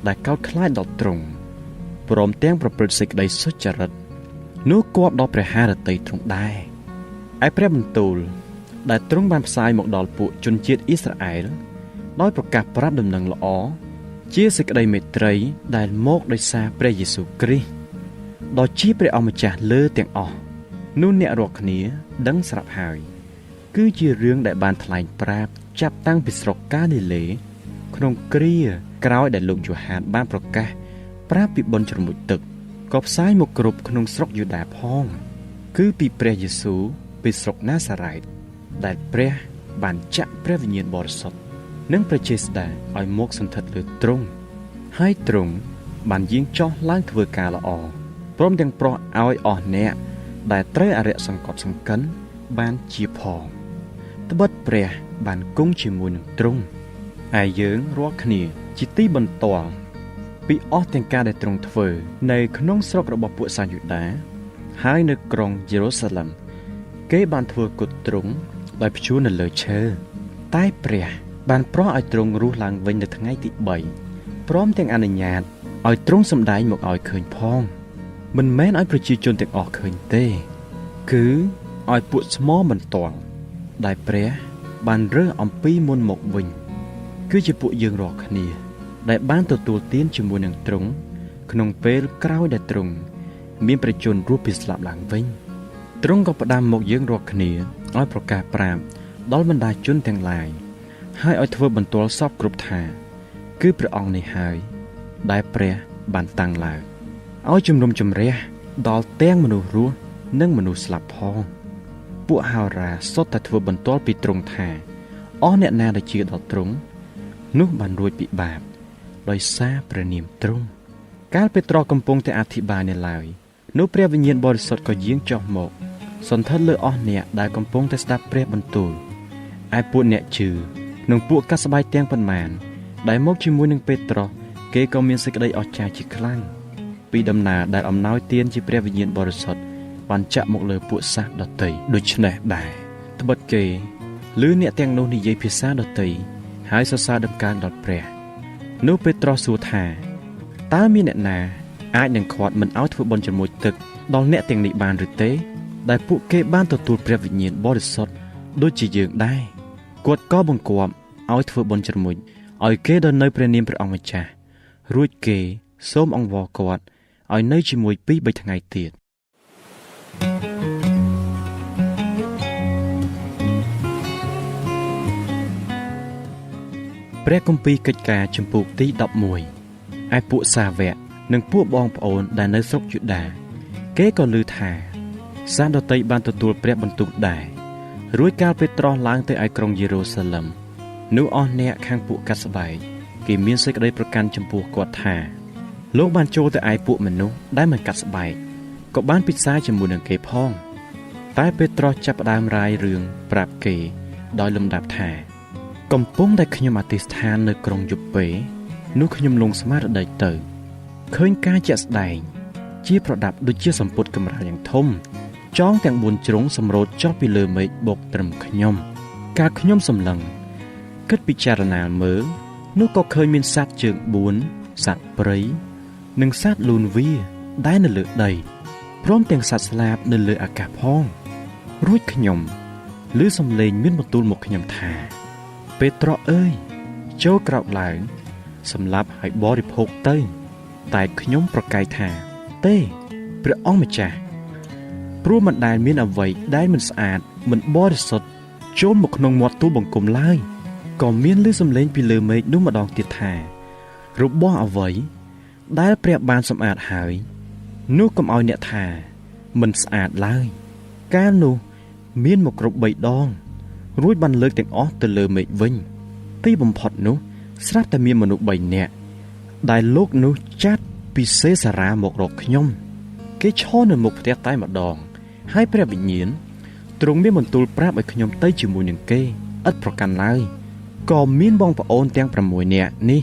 ដែលកោតខ្លាចដល់ទ្រង់ព្រមទាំងប្រព្រឹត្តសេចក្តីសុចរិតនោះគប់ដល់ព្រះハរតីទ្រង់ដែរឯព្រះបន្ទូលដែលទ្រង់បានផ្សាយមកដល់ពួកជនជាតិអ៊ីស្រាអែលដោយប្រកាសប្រាប់ដំណឹងល្អជាសេចក្តីមេត្រីដែលមកដោយសារព្រះយេស៊ូវគ្រីស្ទដ៏ជាព្រះអម្ចាស់លើទាំងអស់នោះអ្នករាល់គ្នាដឹងស្រាប់ហើយគឺជារឿងដែលបានថ្លែងប្រាប់ចាប់តាំងពីស្រុកកាលីលេក្នុងគ្រាក្រោយដែលលោកយូហានបានប្រកាសប្រាប់ពីបុណ្យជ្រមុជទឹកក៏ផ្សាយមកគ្រប់ក្នុងស្រុកយូដាផងគឺពីព្រះយេស៊ូវពីស្រុកណាសារ៉េតដែលព្រះបានចាក់ព្រះវិញ្ញាណបរិសុទ្ធនិងព្រះចេស្តាឲ្យមកសន្ធិដ្ឋលើទ្រង់ហើយទ្រង់បានយាងចុះឡើងធ្វើការល្អព្រមទាំងប្រោះឲ្យអស់អ្នកដែលត្រូវអរិយសង្កត់សង្កិនបានជាផងត្បិតព្រះបានគង់ជាមួយនឹងទ្រង់ហើយយើងរាល់គ្នាជាទីបន្ទាល់ពីអស់ទាំងការដែលទ្រង់ធ្វើនៅក្នុងស្រុករបស់ពួកសាសយូដាហើយនៅក្រុងយេរូសាឡិមគេបានធ្វើគុតទ្រង់ដោយព្យួរនៅលើឈើតែព្រះបានប្រោះឲ្យទ្រង់រស់ឡើងវិញនៅថ្ងៃទី3ព្រមទាំងអនុញ្ញាតឲ្យទ្រង់សម្ដែងមកឲ្យឃើញផងមិនមែនឲ្យប្រជាជនទាំងអស់ឃើញទេគឺឲ្យពួកស្មបន្ទាល់ដែលព្រះបានរើសអំពីមុនមកវិញគឺជាពួកយើងរាល់គ្នាដែលបានទទួលទានជាមួយនឹងទ្រង់ក្នុងពេលក្រោយដែលទ្រង់មានព្រះជន្មរស់ពីស្លាប់ឡើងវិញទ្រង់ក៏ផ្ដាំមកយើងរាល់គ្នាឲ្យប្រកាសប្រាប់ដល់បណ្ដាជនទាំងឡាយហើយឲ្យធ្វើបន្ទាល់សពគ្រប់ថាគឺព្រះអង្គនេះហើយដែលព្រះបានតាំងឡើងឲ្យជំនុំជម្រះដល់ទាំងមនុស្សរស់និងមនុស្សស្លាប់ផងពួកហោរាសុទ្ធតែធ្វើបន្ទាល់ពីទ្រង់ថាអស់អ្នកណាដែលជឿដល់ទ្រង់នោះបានរួចពីបាបដោយសារព្រះនាមទ្រង់កាលពេត្រុសកំពុងតែអធិប្បាយនៅឡើយនោះព្រះវិញ្ញាណបរិសុទ្ធក៏យាងចុះមកសន្ធិដ្ឋលើអស់អ្នកដែលកំពុងតែស្ដាប់ព្រះបន្ទូលឯពួកអ្នកជឿនិងពួកកាត់ស្បែកទាំងប៉ុន្មានដែលមកជាមួយនឹងពេត្រុសគេក៏មានសេចក្តីអស្ចារ្យជាខ្លាំងពីដំណើរដែលអំណោយទានជាព្រះវិញ្ញាណបរិសុទ្ធបានចាក់មកលើពួកសាសដទៃដូច្នេះដែរត្បិតគេឮអ្នកទាំងនោះនិយាយភាសាដទៃហើយសរសើរដំណើរដល់ព្រះនោះពេត្រុសសួរថាតើមានអ្នកណាអាចនឹងខាត់មិនឲ្យធ្វើបុណ្យជ្រមុជទឹកដល់អ្នកទាំងនេះបានឬទេដែលពួកគេបានទទួលព្រះវិញ្ញាណបរិសុទ្ធដូចជាយើងដែរគាត់ក៏បង្គាប់ឲ្យធ្វើបុណ្យជ្រមុជឲ្យគេដល់នៅព្រះនាមព្រះអង្គម្ចាស់រួចគេសូមអង្វរគាត់ឲ្យនៅជាមួយ2-3ថ្ងៃទៀតព្រះគម្ពីរកិច្ចការជំពូកទី11ឯពួកសាវកនិងពួកបងប្អូនដែលនៅស្រុកយូដាគេក៏ឮថាសាសដទៃបានទទួលព្រះបន្ទូលដែររួចកាលពេត្រុសឡើងទៅឯក្រុងយេរូសាឡិមនោះអស់អ្នកខាងពួកកាត់ស្បែកគេមានសេចក្តីប្រកាន់ចំពោះគាត់ថាលោកបានចូលទៅឯពួកមនុស្សដែលមិនកាត់ស្បែកក៏បានពិសាជាមួយនឹងគេផងតែពេត្រុសចាប់ផ្ដើមរាយរឿងប្រាប់គេដោយលំដាប់ថាកំពុងតែខ្ញុំអធិស្ឋាននៅក្រុងយូប៉េនោះខ្ញុំលងស្មារតីទៅឃើញការជាក់ស្ដែងជាប្រដាប់ដូចជាសម្ពុតកម្រាលយ៉ាងធំចងទាំង4ជ្រុងសម្រូតចុះពីលើមេឃបុកត្រឹមខ្ញុំកាលខ្ញុំសម្លឹងគិតពិចារណាមើលនោះក៏ឃើញមានសត្វជើង4សត្វព្រៃនិងសត្វលូនវាដែលនៅលើដីព្រមទាំងសត្វស្លាបនៅលើអាកាសផងរួចខ្ញុំឮសំឡេងមានបន្ទូលមកខ្ញុំថាពេត្រុសអើយចូលក្រោកឡើងសម្លាប់ហើយបរិភោគទៅ តែខ្ញុំប្រកែកថាទេព្រះអង្គម្ចាស់ព្រោះមិនដែលមានអ្វីដែលមិនស្អាតមិនបរិសុទ្ធចូលមកក្នុងមាត់ទូលបង្គំឡើយក៏មានឮសំឡេងពីលើមេឃនោះម្ដងទៀតថារបស់អ្វីដែលព្រះបានសម្អាតហើយនោះកុំឲ្យអ្នកថាមិនស្អាតឡើយកាលនោះមានមកគ្រប់3ដងរួចបានលើកទាំងអស់ទៅលើមេឃវិញទីបំផុតនោះស្រាប់តែមានមនុស្ស3នាក់ដែលលោកនោះចាត់ពីសេសារ៉ាមករកខ្ញុំគេឈរនៅមុខផ្ទះតែម្ដងហើយព្រះវិញ្ញាណទ្រង់មានបន្ទូលប្រាប់ឲ្យខ្ញុំទៅជាមួយនឹងគេឥតប្រកាន់ឡើយក៏មានបងប្អូនទាំង6នាក់នេះ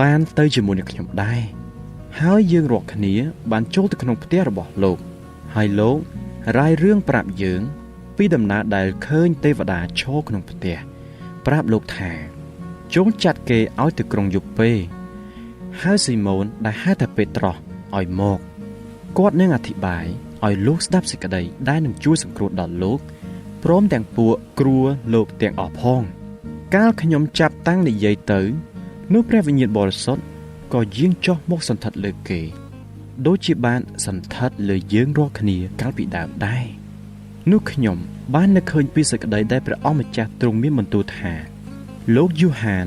បានទៅជាមួយនឹងខ្ញុំដែរហើយយើងរាល់គ្នាបានចូលទៅក្នុងផ្ទះរបស់លោកហើយលោករាយរឿងប្រាប់យើងពីដំណើរដែលឃើញទេវតាឈរក្នុងផ្ទះប្រាប់លោកថាចងចាត់គេឲ្យទៅក្រុងយូប៉េហើយស៊ីម៉ូនដែលហៅថាពេត្រុសឲ្យមកគាត់នឹងអធិប្បាយឲ្យលោកស្ដាប់សេចក្តីដែលនឹងជួយសង្គ្រោះដល់លោកព្រមទាំងពួកគ្រួលោកទាំងអស់ផងកាលខ្ញុំចាប់តាំងនិយាយទៅនោះព្រះវិញ្ញាណបរិសុទ្ធក៏យាងចុះមកសន្ធិដ្ឋលើគេដូចជាបានសន្ធិដ្ឋលើយើងរាល់គ្នាកាលពីដើមដែរនោះខ្ញុំបាននឹកឃើញពីសេចក្តីដែលព្រះអង្គម្ចាស់ទ្រង់មានបន្ទូលថាលោកយូហាន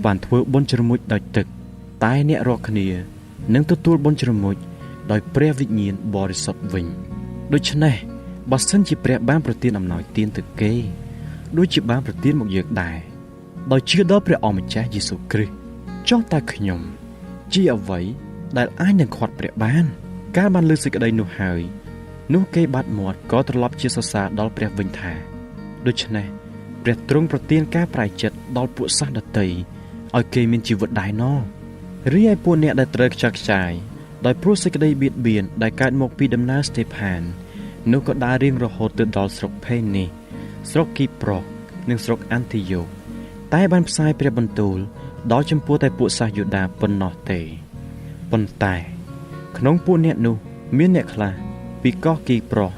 បានធ្វើបុណ្យជ្រមុជដោយទឹកតែអ្នករាល់គ្នានឹងទទួលបុណ្យជ្រមុជដោយព្រះវិញ្ញាណបរិសុទ្ធវិញដូច្នេះបើសិនជាព្រះបានប្រទានអំណោយទានទៅគេដូចជាបានប្រទានមកយើងដែរដោយជឿដល់ព្រះអង្គម្ចាស់យេស៊ូវគ្រីស្ទចុះតើខ្ញុំជាអ្វីដែលអាចនឹងខាត់ព្រះបានកាលបានលើសេចក្តីនោះហើយនោះគេបាត់មាត់ក៏ត្រឡប់ជាសរសើរដល់ព្រះវិញថាដូច្នេះព្រះទ្រង់ប្រទានការប្រែចិត្តដល់ពួកសាសដតីឲ្យគេមានជីវិតដែរណោះរីឯពួកអ្នកដែលត្រូវខ្ជះខ្ជាយដោយព្រោះសេចក្តីបៀតបៀនដែលកើតមកពីដំណើរស្តេផាននោះក៏ដើររៀងរហូតទៅដល់ស្រុកផេនីស្រុកគីប្រុសនិងស្រុកអាន់ទីយ៉ូតែបានផ្សាយព្រះបន្ទូលដល់ចំពោះតែពួកសាសយូដាប៉ុណ្ណោះទេប៉ុន្តែក្នុងពួកអ្នកនោះមានអ្នកខ្លះពីកោះគីប្រុស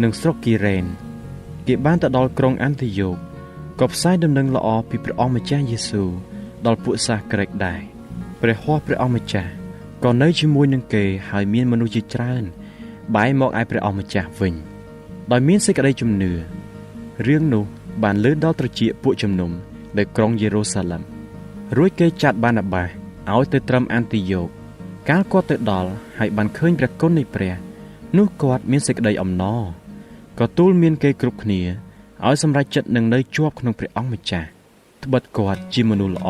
និងស្រុកគីរ៉េនគេបានទៅដល់ក្រុងអាន់ទីយ៉ូក៏ផ្សាយដំណឹងល្អពីព្រះអង្គម្ចាស់យេស៊ូវដល់ពួកសាសក្រិកដែរព្រះហស្ថព្រះអង្គម្ចាស់ក៏នៅជាមួយនឹងគេហើយមានមនុស្សជាច្រើនបែរមកឯព្រះអង្គម្ចាស់វិញដោយមានសេចក្តីជំនឿរឿងនោះបានលើដល់ត្រចៀកពួកជំនុំនៅក្រុងយេរូសាឡិមរួចគេចាត់បាណាបាសឲ្យទៅត្រឹមអាន់ទីយ៉ូកាលគាត់ទៅដល់ហើយបានឃើញព្រះគុណនៃព្រះនោះគាត់មានសេចក្តីអំណរក៏ទូលមានគេគ្រប់គ្នាឲ្យសម្រេចចិត្តនឹងនៅជាប់ក្នុងព្រះអង្គម្ចាស់ត្បិតគាត់ជាមនុស្សល្អ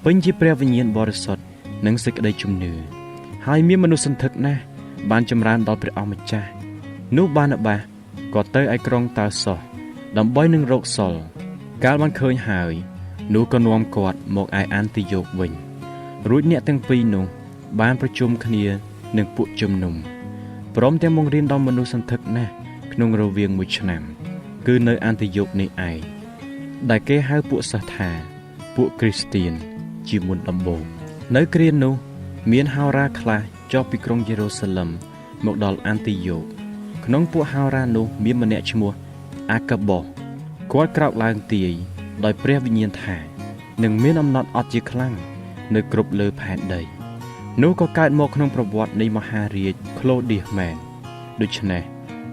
ពេញជាព្រះវិញ្ញាណបរិសុទ្ធនិងសេចក្តីជំនឿហើយមានមនុស្សសន្ធឹកណាស់បានចម្រើនដល់ព្រះអង្គម្ចាស់នោះបាណាបាសក៏ទៅឯក្រុងតាសោសដើម្បីនឹងរកសុលកាលបានឃើញហើយនោះក៏នាំគាត់មកឯអាន់ទីយ៉ូវិញរួចអ្នកទាំងពីរនោះបានប្រជុំគ្នានឹងពួកជំនុំព្រមទាំងបង្រៀនដល់មនុស្សសន្ធឹកណាស់ក្នុងរវាង1ឆ្នាំគឺនៅអាន់ទីយ៉ូនេះឯងដែលគេហៅពួកសាសថាពួកគ្រីស្ទៀនជាមុនដំបូងនៅគ្រានោះមានហោរាខ្លះចុះពីក្រុងយេរូសាឡិមមកដល់អាន់ទីយ៉ូក្នុងពួកហោរានោះមានម្នាក់ឈ្មោះអាកាបូសគាត់ក្រោកឡើងទាយដោយព្រះវិញ្ញាណថានឹងមានអំណត់អត់ជាខ្លាំងនៅគ្រប់លើផែនដីនោះក៏កើតមកក្នុងប្រវត្តិនៃមហារាជក្លូឌៀសមែនដូច្នេះ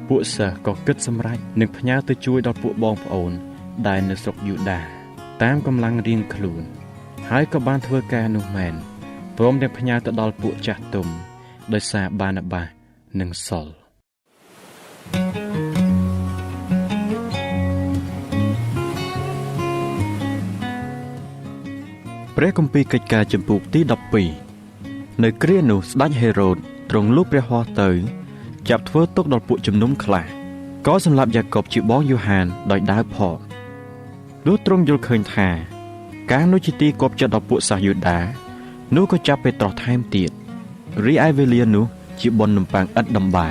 ពួកសិស្សក៏គិតសម្រេចនឹងផ្ញើទៅជួយដល់ពួកបងប្អូនដែលនៅស្រុកយូដាតាមកម្លាំងរៀងខ្លួនហើយក៏បានធ្វើការនោះមែនព្រមទាំងផ្ញើទៅដល់ពួកចាស់ទុំដោយសារបាណាបាសនិងសុលព្រះគម្ពីរកិច្ចការចំពោះទី12នៅគ្រានោះស្ដេចហេរ៉ូតទ្រង់លូកព្រះហស្ថទៅចាប់ធ្វើទុកដល់ពួកជំនុំខ្លះក៏សម្លាប់យ៉ាកុបជាបងយូហានដោយដាវផលលុះទ្រង់យល់ឃើញថាការនោះជាទីគាប់ចិត្តដល់ពួកសាសយូដានោះក៏ចាប់ពេត្រុសថែមទៀតរីឯវេលានោះជាបុណ្យនំប៉័ងឥតដំបែ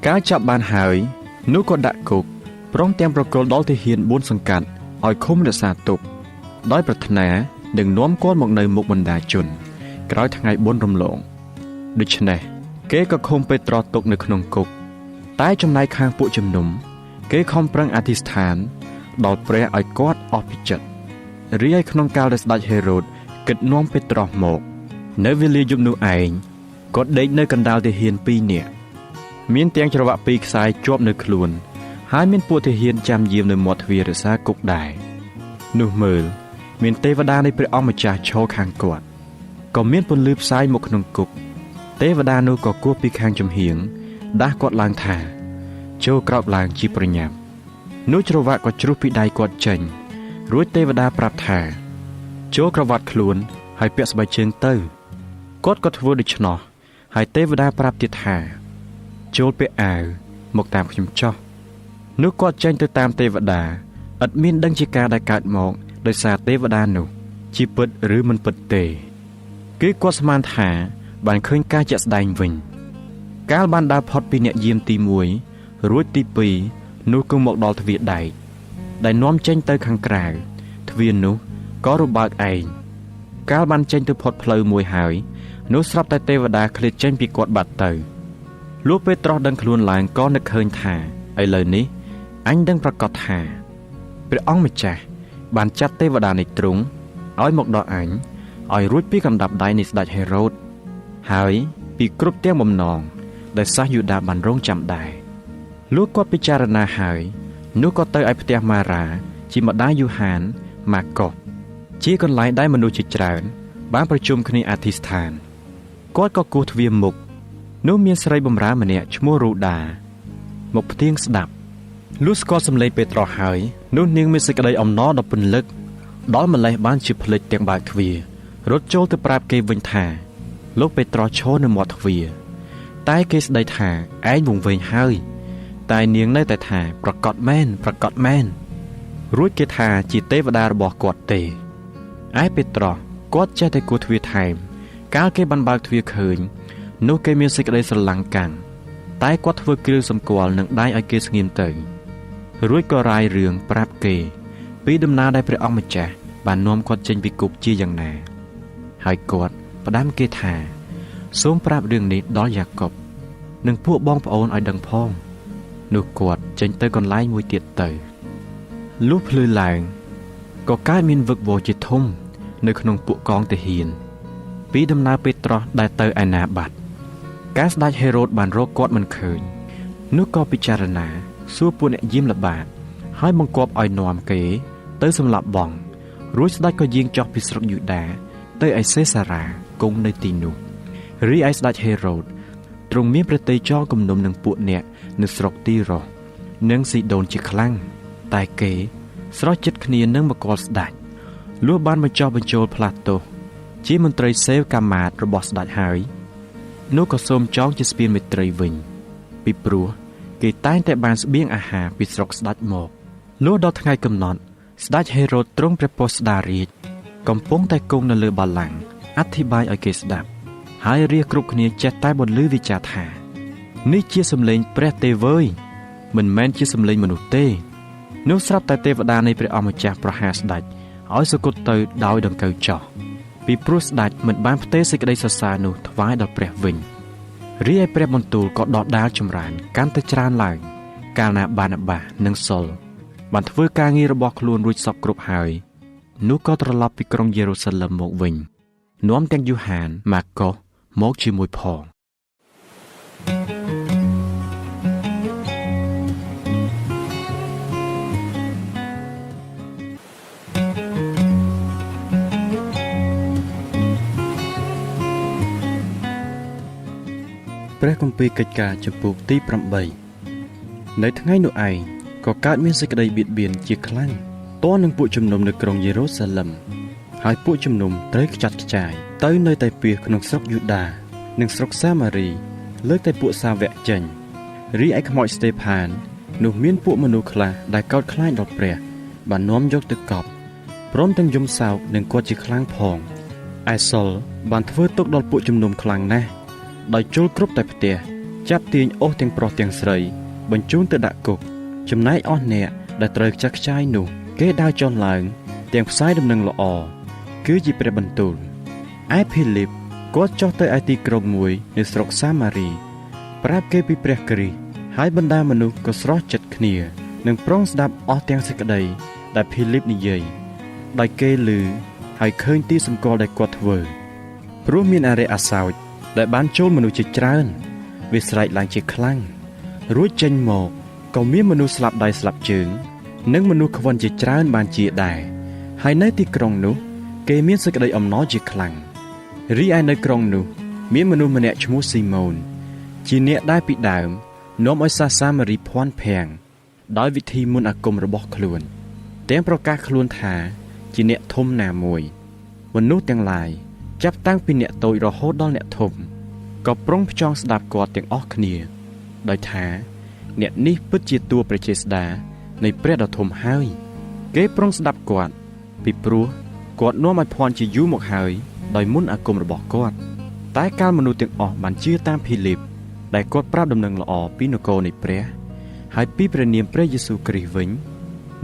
ការចាប់បានហើយនោះក៏ដាក់គុកព្រមទាំងប្រគល់ដល់ទាហាន4សង្កាត់ឲ្យឃុំរក្សាទុកដោយប្រាថ្នានឹងនាំគាត់មកនៅមុខបណ្ដាជនក្រោយថ្ងៃបុណ្យរំលងដូច្នេះគេក៏ឃុំពេត្រុសទុកនៅក្នុងគុកតែចំណែកខាងពួកជំនុំគេខំប្រឹងអធិស្ឋានដល់ព្រះឲ្យគាត់អស់ពីចិត្តរីឯក្នុងកាលដែលស្ដេចហេរ៉ូតគិតនាំពេត្រុសមក នៅវេលាយប់នោះឯងគាត់ដេកនៅកណ្ដាលទាហាន2នាក់មានទាំងច្រវាក់2ខ្សែជាប់នៅខ្លួនហើយមានពួកទាហានចាំយាមនៅមាត់ទ្វាររក្សាគុកដែរនោះមើលមានទេវតានៃព្រះអង្គម្ចាស់ឈរខាងគាត់ក៏មានពន្លឺផ្សាយមកក្នុងគុកទេវតានោះក៏គោះពីខាងចំហៀងដាស់គាត់ឡើងថាចូលក្រោកឡើងជាប្រញាប់នោះច្រវាក់ក៏ជ្រុះពីដៃគាត់ចេញរួចទេវតាប្រាប់ថាចូលក្រវាត់ខ្លួនហើយពាក់ស្បែកជើងទៅគាត់ក៏ធ្វើដូច្នោះហើយទេវតាប្រាប់ទៀតថាចូលពាក់អាវមកតាមខ្ញុំចុះនោះគាត់ចេញទៅតាមទេវតាឥតមានដឹងជាការដែលកើតមកដោយសារទេវតានោះជាពិតឬមិនពិតទេគឺគាត់ស្មានថាបានឃើញការជាក់ស្ដែងវិញកាលបានដើរផុតពីអ្នកយាមទី1រួចទី2នោះក៏មកដល់ទ្វារដែកដែលនាំចេញទៅខាងក្រៅទ្វារនោះក៏របើកឯងកាលបានចេញទៅផុតផ្លូវមួយហើយនោះស្រាប់តែទេវតាឃ្លាតចេញពីគាត់បាត់ទៅលុះពេត្រុសដឹងខ្លួនឡើងក៏នឹកឃើញថាឥឡូវនេះអញដឹងប្រកាសថាព្រះអង្គម្ចាស់បានចាត់ទេវតានៃទ្រង់ឲ្យមកដល់អញឲ្យរួចពីកណ្ដាប់ដៃនៃស្ដេចហេរ៉ូតហើយពីគ្រប់ទាំងបំណងដែលសាសយូដាបានរងចាំដែរលុះគាត់ពិចារណាហើយនោះក៏ទៅឲ្យផ្ទះម៉ារ៉ាជាម្ដាយយូហានម៉ាកុសជាកន្លែងដែលមនុស្សជាច្រើនបានប្រជុំគ្នាអធិស្ឋានគាត់ក៏គោះទ្វារមុខនោះមានស្រីបម្រើម្នាក់ឈ្មោះរូដាមកផ្ទៀងស្ដាប់លុះស្គាល់សំឡេងពេត្រុសហើយនោះនាងមានសេចក្តីអំណរដ៏ពន្លឹកដល់ម្លេះបានជាភ្លេចទាំងបើកទ្វាររត់ចូលទៅប្រាប់គេវិញថាលោកពេត្រុសឈរនៅមាត់ទ្វារតែគេស្ដីថាឯងវង្វេងហើយតែនាងនៅតែថាប្រកាសមែនរួចគេថាជាទេវតារបស់គាត់ទេឯពេត្រុសគាត់ចេះតែគោះទ្វារថែមកាលគេបានបើកទ្វារឃើញនោះគេមានសេចក្តីស្រឡាំងកាន់តែគាត់ធ្វើគ្រឿងសម្គាល់នឹងដៃឲ្យគេស្ងៀមទៅរួចក៏រាយរឿងប្រាប់គេពីដំណើរដែលព្រះអង្គម្ចាស់បាននាំគាត់ចេញពីគុកជាយ៉ាងណាហើយគាត់ផ្ដាំគេថាសូមប្រាប់រឿងនេះដល់យ៉ាកុបនិងពួកបងប្អូនឲ្យដឹងផងនោះគាត់ចេញទៅកន្លែងមួយទៀតទៅលុះភ្លឺឡើងក៏កើតមានវឹកវរជាធំនៅក្នុងពួកកងទាហានពីដំណើរពេត្រុសដែលទៅឯណាបាត់ការស្ដេចហេរ៉ូតបានរកគាត់មិនឃើញនោះក៏ពិចារណាសួរពួកអ្នកយាមល្បាតហើយបង្គាប់ឲ្យនាំគេទៅសម្លាប់បងរួចស្ដេចក៏យាងចុះពីស្រុកយូដាទៅឯសេសារ៉ាគង់នៅទីនោះរីឯស្ដេចហេរ៉ូតទ្រង់មានប្រតិចងគំនុំនឹងពួកអ្នកនៅស្រុកទីរ៉ូសនិងស៊ីដូនជាខ្លាំងតែគេស្រោះចិត្តគ្នានឹងមកគាល់ស្ដេចលុះបានបញ្ចុះបញ្ចូលផ្លាស់ទោសជាមន្ត្រីសេវកាម៉ាតរបស់ស្ដេចហើយនោះក៏សូមចងជាស្ពានមេត្រីវិញពីព្រោះគេតែងតែបានស្បៀងអាហារពីស្រុកស្ដេចមកលុះដល់ថ្ងៃកំណត់ស្ដេចហេរ៉ូតទ្រង់ព្រះពោស្តារាជកំពុងតែគង់នៅលើបល្ល័ង្កអធិប្បាយឲ្យគេស្ដាប់ហើយរាជគ្រប់គ្នាចេះតែបន្លឺវិចារថានេះជាសំឡេងព្រះទេវើយមិនមែនជាសំឡេងមនុស្សទេនោះស្រាប់តែទេវតានៃព្រះអង្គម្ចាស់ប្រហារស្ដេចឲ្យសគត់ទៅដោយដង្កូវចោះពីព្រោះស្ដេចមិនបានផ្ទេរសេចក្តីសរសើរនោះថ្វាយដល់ព្រះវិញរីឯព្រះបន្ទូលក៏ដដាលចម្រើនកាន់តែច្រើនឡើងកាលណាបាណាបានិងសុលបានធ្វើការងាររបស់ខ្លួនរួចសពគ្រប់ហើយនោះក៏ត្រឡប់ពីក្រុងយេរូសាឡឹមមកវិញនាំទាំងយូហានម៉ាកុសមកជាមួយផងព្រះគម្ពីរកិច្ចការចំពុកទី8នៅថ្ងៃនោះឯងក៏កើតមានសេចក្តីបៀតបៀនជាខ្លាំងទាល់នឹងពួកជំនុំនៅក្រុងយេរូសាឡឹមហើយពួកជំនុំត្រូវខ្ចាត់ខ្ចាយទៅនៅតែពីក្នុងស្រុកយូដានិងស្រុកសាម៉ារីលើកតែពួកសាវកចេញរីឯខ្មោចស្តេផាននោះមានពួកមនុស្សខ្លះដែលកោតខ្លាចដល់ព្រះបាននាំយកទៅកប់ព្រមទាំងយំសោកនឹងគាត់ជាខ្លាំងផងឯសុលបានធ្វើទុកដល់ពួកជំនុំខ្លាំងណាស់ដោយជុលគ្រប់តែផ្ទះចាប់ទាញអូសទាំងប្រុសទាំងស្រីបញ្ជូនទៅដាក់គុកចំណែកអស់អ្នកដែលត្រូវចាក់ខ្ចាយនោះគេដើរចុះឡើងទាំងផ្សាយដំណឹងល្អគឺជាព្រះបន្ទូលឯភីលីបគាត់ចុះទៅឯទីក្រុងមួយនៅស្រុកសាម៉ារីប្រាប់គេពីព្រះគ្រីស្ទហើយបណ្ដាមនុស្សក៏ស្រស់ចិត្តគ្នានិងប្រុងស្ដាប់អស់ទាំងសេចក្តីដែលភីលីបនិយាយដោយគេឮហើយឃើញទីសម្គាល់ដែលគាត់ធ្វើ ព្រោះមានអរិយអាសោចដែលបានចូលមនុស្សជាច្រើនវាស្រែកឡើងជាខ្លាំងរួចចេញមកក៏មានមនុស្សស្លាប់ដៃស្លាប់ជើងនិងមនុស្សខ្វិនជាច្រើនបានជាដែរហើយនៅទីក្រុងនោះគេមានសេចក្តីអំណរជាខ្លាំងរីឯនៅក្រុងនោះមានមនុស្សម្នាក់ឈ្មោះស៊ីម៉ូនជាអ្នកដែលពីដើមនាំឲ្យសាមារីភ័ន្តភាំងដោយវិធីមន្តអាគមរបស់ខ្លួនទាំងប្រកាសខ្លួនថាជាអ្នកធំណាមួយមនុស្សទាំងឡាយចាប់តាំងពីអ្នកតូចរហូតដល់អ្នកធំក៏ប្រុងផ្ចង់ស្ដាប់គាត់ទាំងអស់គ្នាដោយថាអ្នកនេះពិតជាតួព្រះចេស្តានៃព្រះដ៏ធំហើយគេប្រុងស្ដាប់គាត់ពីព្រោះគាត់នាំឲ្យភ័ន្តជាយូរមកហើយដោយមន្តអាគមរបស់គាត់តែកាលមនុស្សទាំងអស់បានជឿតាមភីលីបដែលគាត់ប្រាប់ដំណឹងល្អពីនគរនៃព្រះហើយពីព្រះនាមព្រះយេស៊ូវគ្រីស្ទវិញ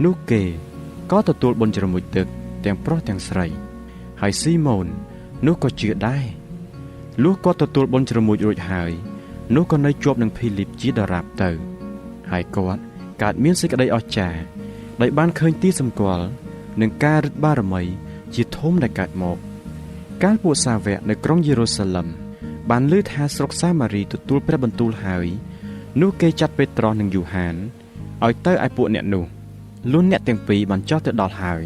នោះគេក៏ទទួលបុណ្យជ្រមុជទឹកទាំងប្រុសទាំងស្រីហើយស៊ីម៉ូននោះក៏ជឿដែរលុះគាត់ទទួលបុណ្យជ្រមុជរួចហើយនោះក៏នៅជាប់នឹងភីលីបជាដរាបទៅហើយគាត់កើតមានសេចក្តីអស្ចារ្យដោយបានឃើញទីសម្គាល់នឹងការរិទ្ធបារមីជាធំដែលកើតមកកាលពួកសាវកនៅក្រុងយេរូសាឡិមបានឮថាស្រុកសាម៉ារីទទួលព្រះបន្ទូលហើយនោះគេចាត់ពេត្រុសនិងយូហានឲ្យទៅឲ្យពួកអ្នកនោះលុះអ្នកទាំងពីរបានចុះទៅដល់ហើយ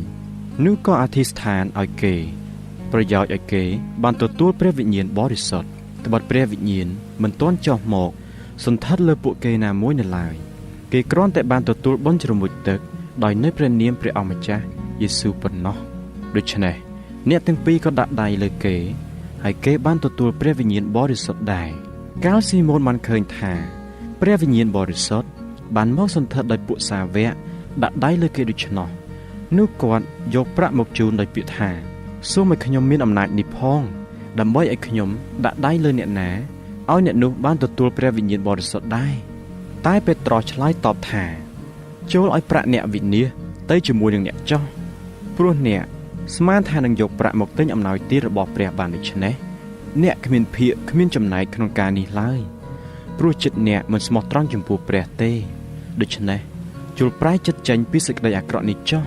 នោះក៏អធិស្ឋានឲ្យគេប្រយោជន៍ឲ្យគេបានទទួលព្រះវិញ្ញាណបរិសុទ្ធត្បិតព្រះវិញ្ញាណមិនទាន់ចុះមកសន្ធិដ្ឋលើពួកគេណាមួយនៅឡើយគេគ្រាន់តែបានទទួលបុណ្យជ្រមុជទឹកដោយនៅព្រះនាមព្រះអម្ចាស់យេស៊ូវប៉ុណ្ណោះដូច្នេះអ្នកទាំងពីរក៏ដាក់ដៃលើគេហើយគេបានទទួលព្រះវិញ្ញាណបរិសុទ្ធដែរកាលស៊ីម៉ូនបានឃើញថាព្រះវិញ្ញាណបរិសុទ្ធបានមកសន្ធិដ្ឋដោយពួកសាវកដាក់ដៃលើគេដូច្នោះនោះគាត់យកប្រាក់មកជូនដោយពាក្យថាសូមឲ្យខ្ញុំមានអំណាចនេះផងដើម្បីឲ្យខ្ញុំដាក់ដៃលើអ្នកណាឲ្យអ្នកនោះបានទទួលព្រះវិញ្ញាណបរិសុទ្ធដែរតែពេត្រុសឆ្លើយតបថាចូលឲ្យប្រាក់អ្នកវិនាសទៅជាមួយនឹងអ្នកចោះព្រោះអ្នកស្មានថានឹងយកប្រាក់មកទិញអំណោយទានរបស់ព្រះបានដូច្នេះអ្នកគ្មានភាគគ្មានចំណែកក្នុងការនេះឡើយព្រោះចិត្តអ្នកមិនស្មោះត្រង់ចំពោះព្រះទេដូច្នេះជលប្រែចិត្តចេញពីសេចក្តីអាក្រក់នេះចោះ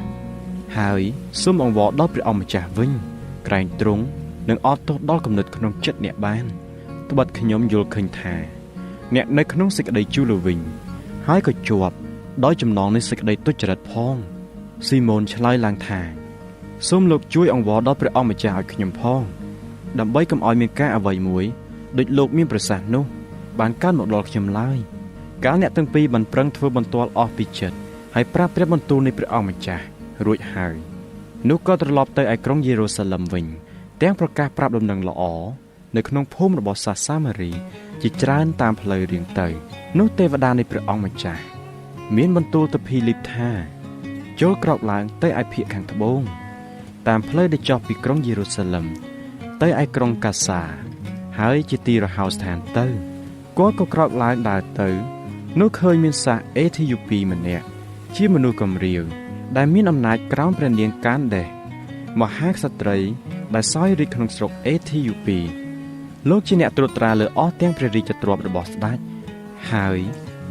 ហើយសូមអង្វរដល់ព្រះអម្ចាស់វិញក្រែងទ្រង់នឹងអត់ទោសដល់គំនិតក្នុងចិត្តអ្នកបានត្បិតខ្ញុំយល់ឃើញថាអ្នកនៅក្នុងសេចក្តីជូលវិញហើយក៏ជាប់ដោយចំណងនៃសេចក្តីទុច្ចរិតផងស៊ីម៉ូនឆ្លើយឡើងថាសូមលោកជួយអង្វរដល់ព្រះអម្ចាស់ឲ្យខ្ញុំផងដើម្បីកុំឲ្យមានការអ្វីមួយដូចលោកមានប្រសាសន៍នោះបានកើតមកដល់ខ្ញុំឡើយកាលអ្នកទាំងពីរបានប្រឹងធ្វើបន្ទាល់អស់ពីចិត្តហើយប្រាប់ព្រះបន្ទូលនៃព្រះអម្ចាស់រួចហើយនោះក៏ត្រឡប់ទៅឯក្រុងយេរូសាឡិមវិញទាំងប្រកាសប្រាប់ដំណឹងល្អនៅក្នុងភូមិរបស់សាមារីជាច្រើនតាមផ្លូវរៀងទៅនោះទេវតានៃព្រះអង្គម្ចាស់មានបន្ទូលទៅភីលីបថាចូលក្រោកឡើងទៅឯភាគខាងត្បូងតាមផ្លូវដែលចុះពីក្រុងយេរូសាឡិមទៅឯក្រុងកាសាហើយជាទីរហោស្ថានទៅគាត់ក៏ក្រោកឡើងដើរទៅនោះឃើញមានសាសអេធីយ៉ូពីម្នាក់ជាមនុស្សកំរាវដែលមានអំណាចក្រោមព្រះនាងកានដេសមហាក្សត្រីដែលសោយរាជក្នុងស្រុកអេធីយ៉ូពីលោកជាអ្នកត្រួតត្រាលើអស់ទាំងព្រះរាជទ្រព្យរបស់ស្ដេចហើយ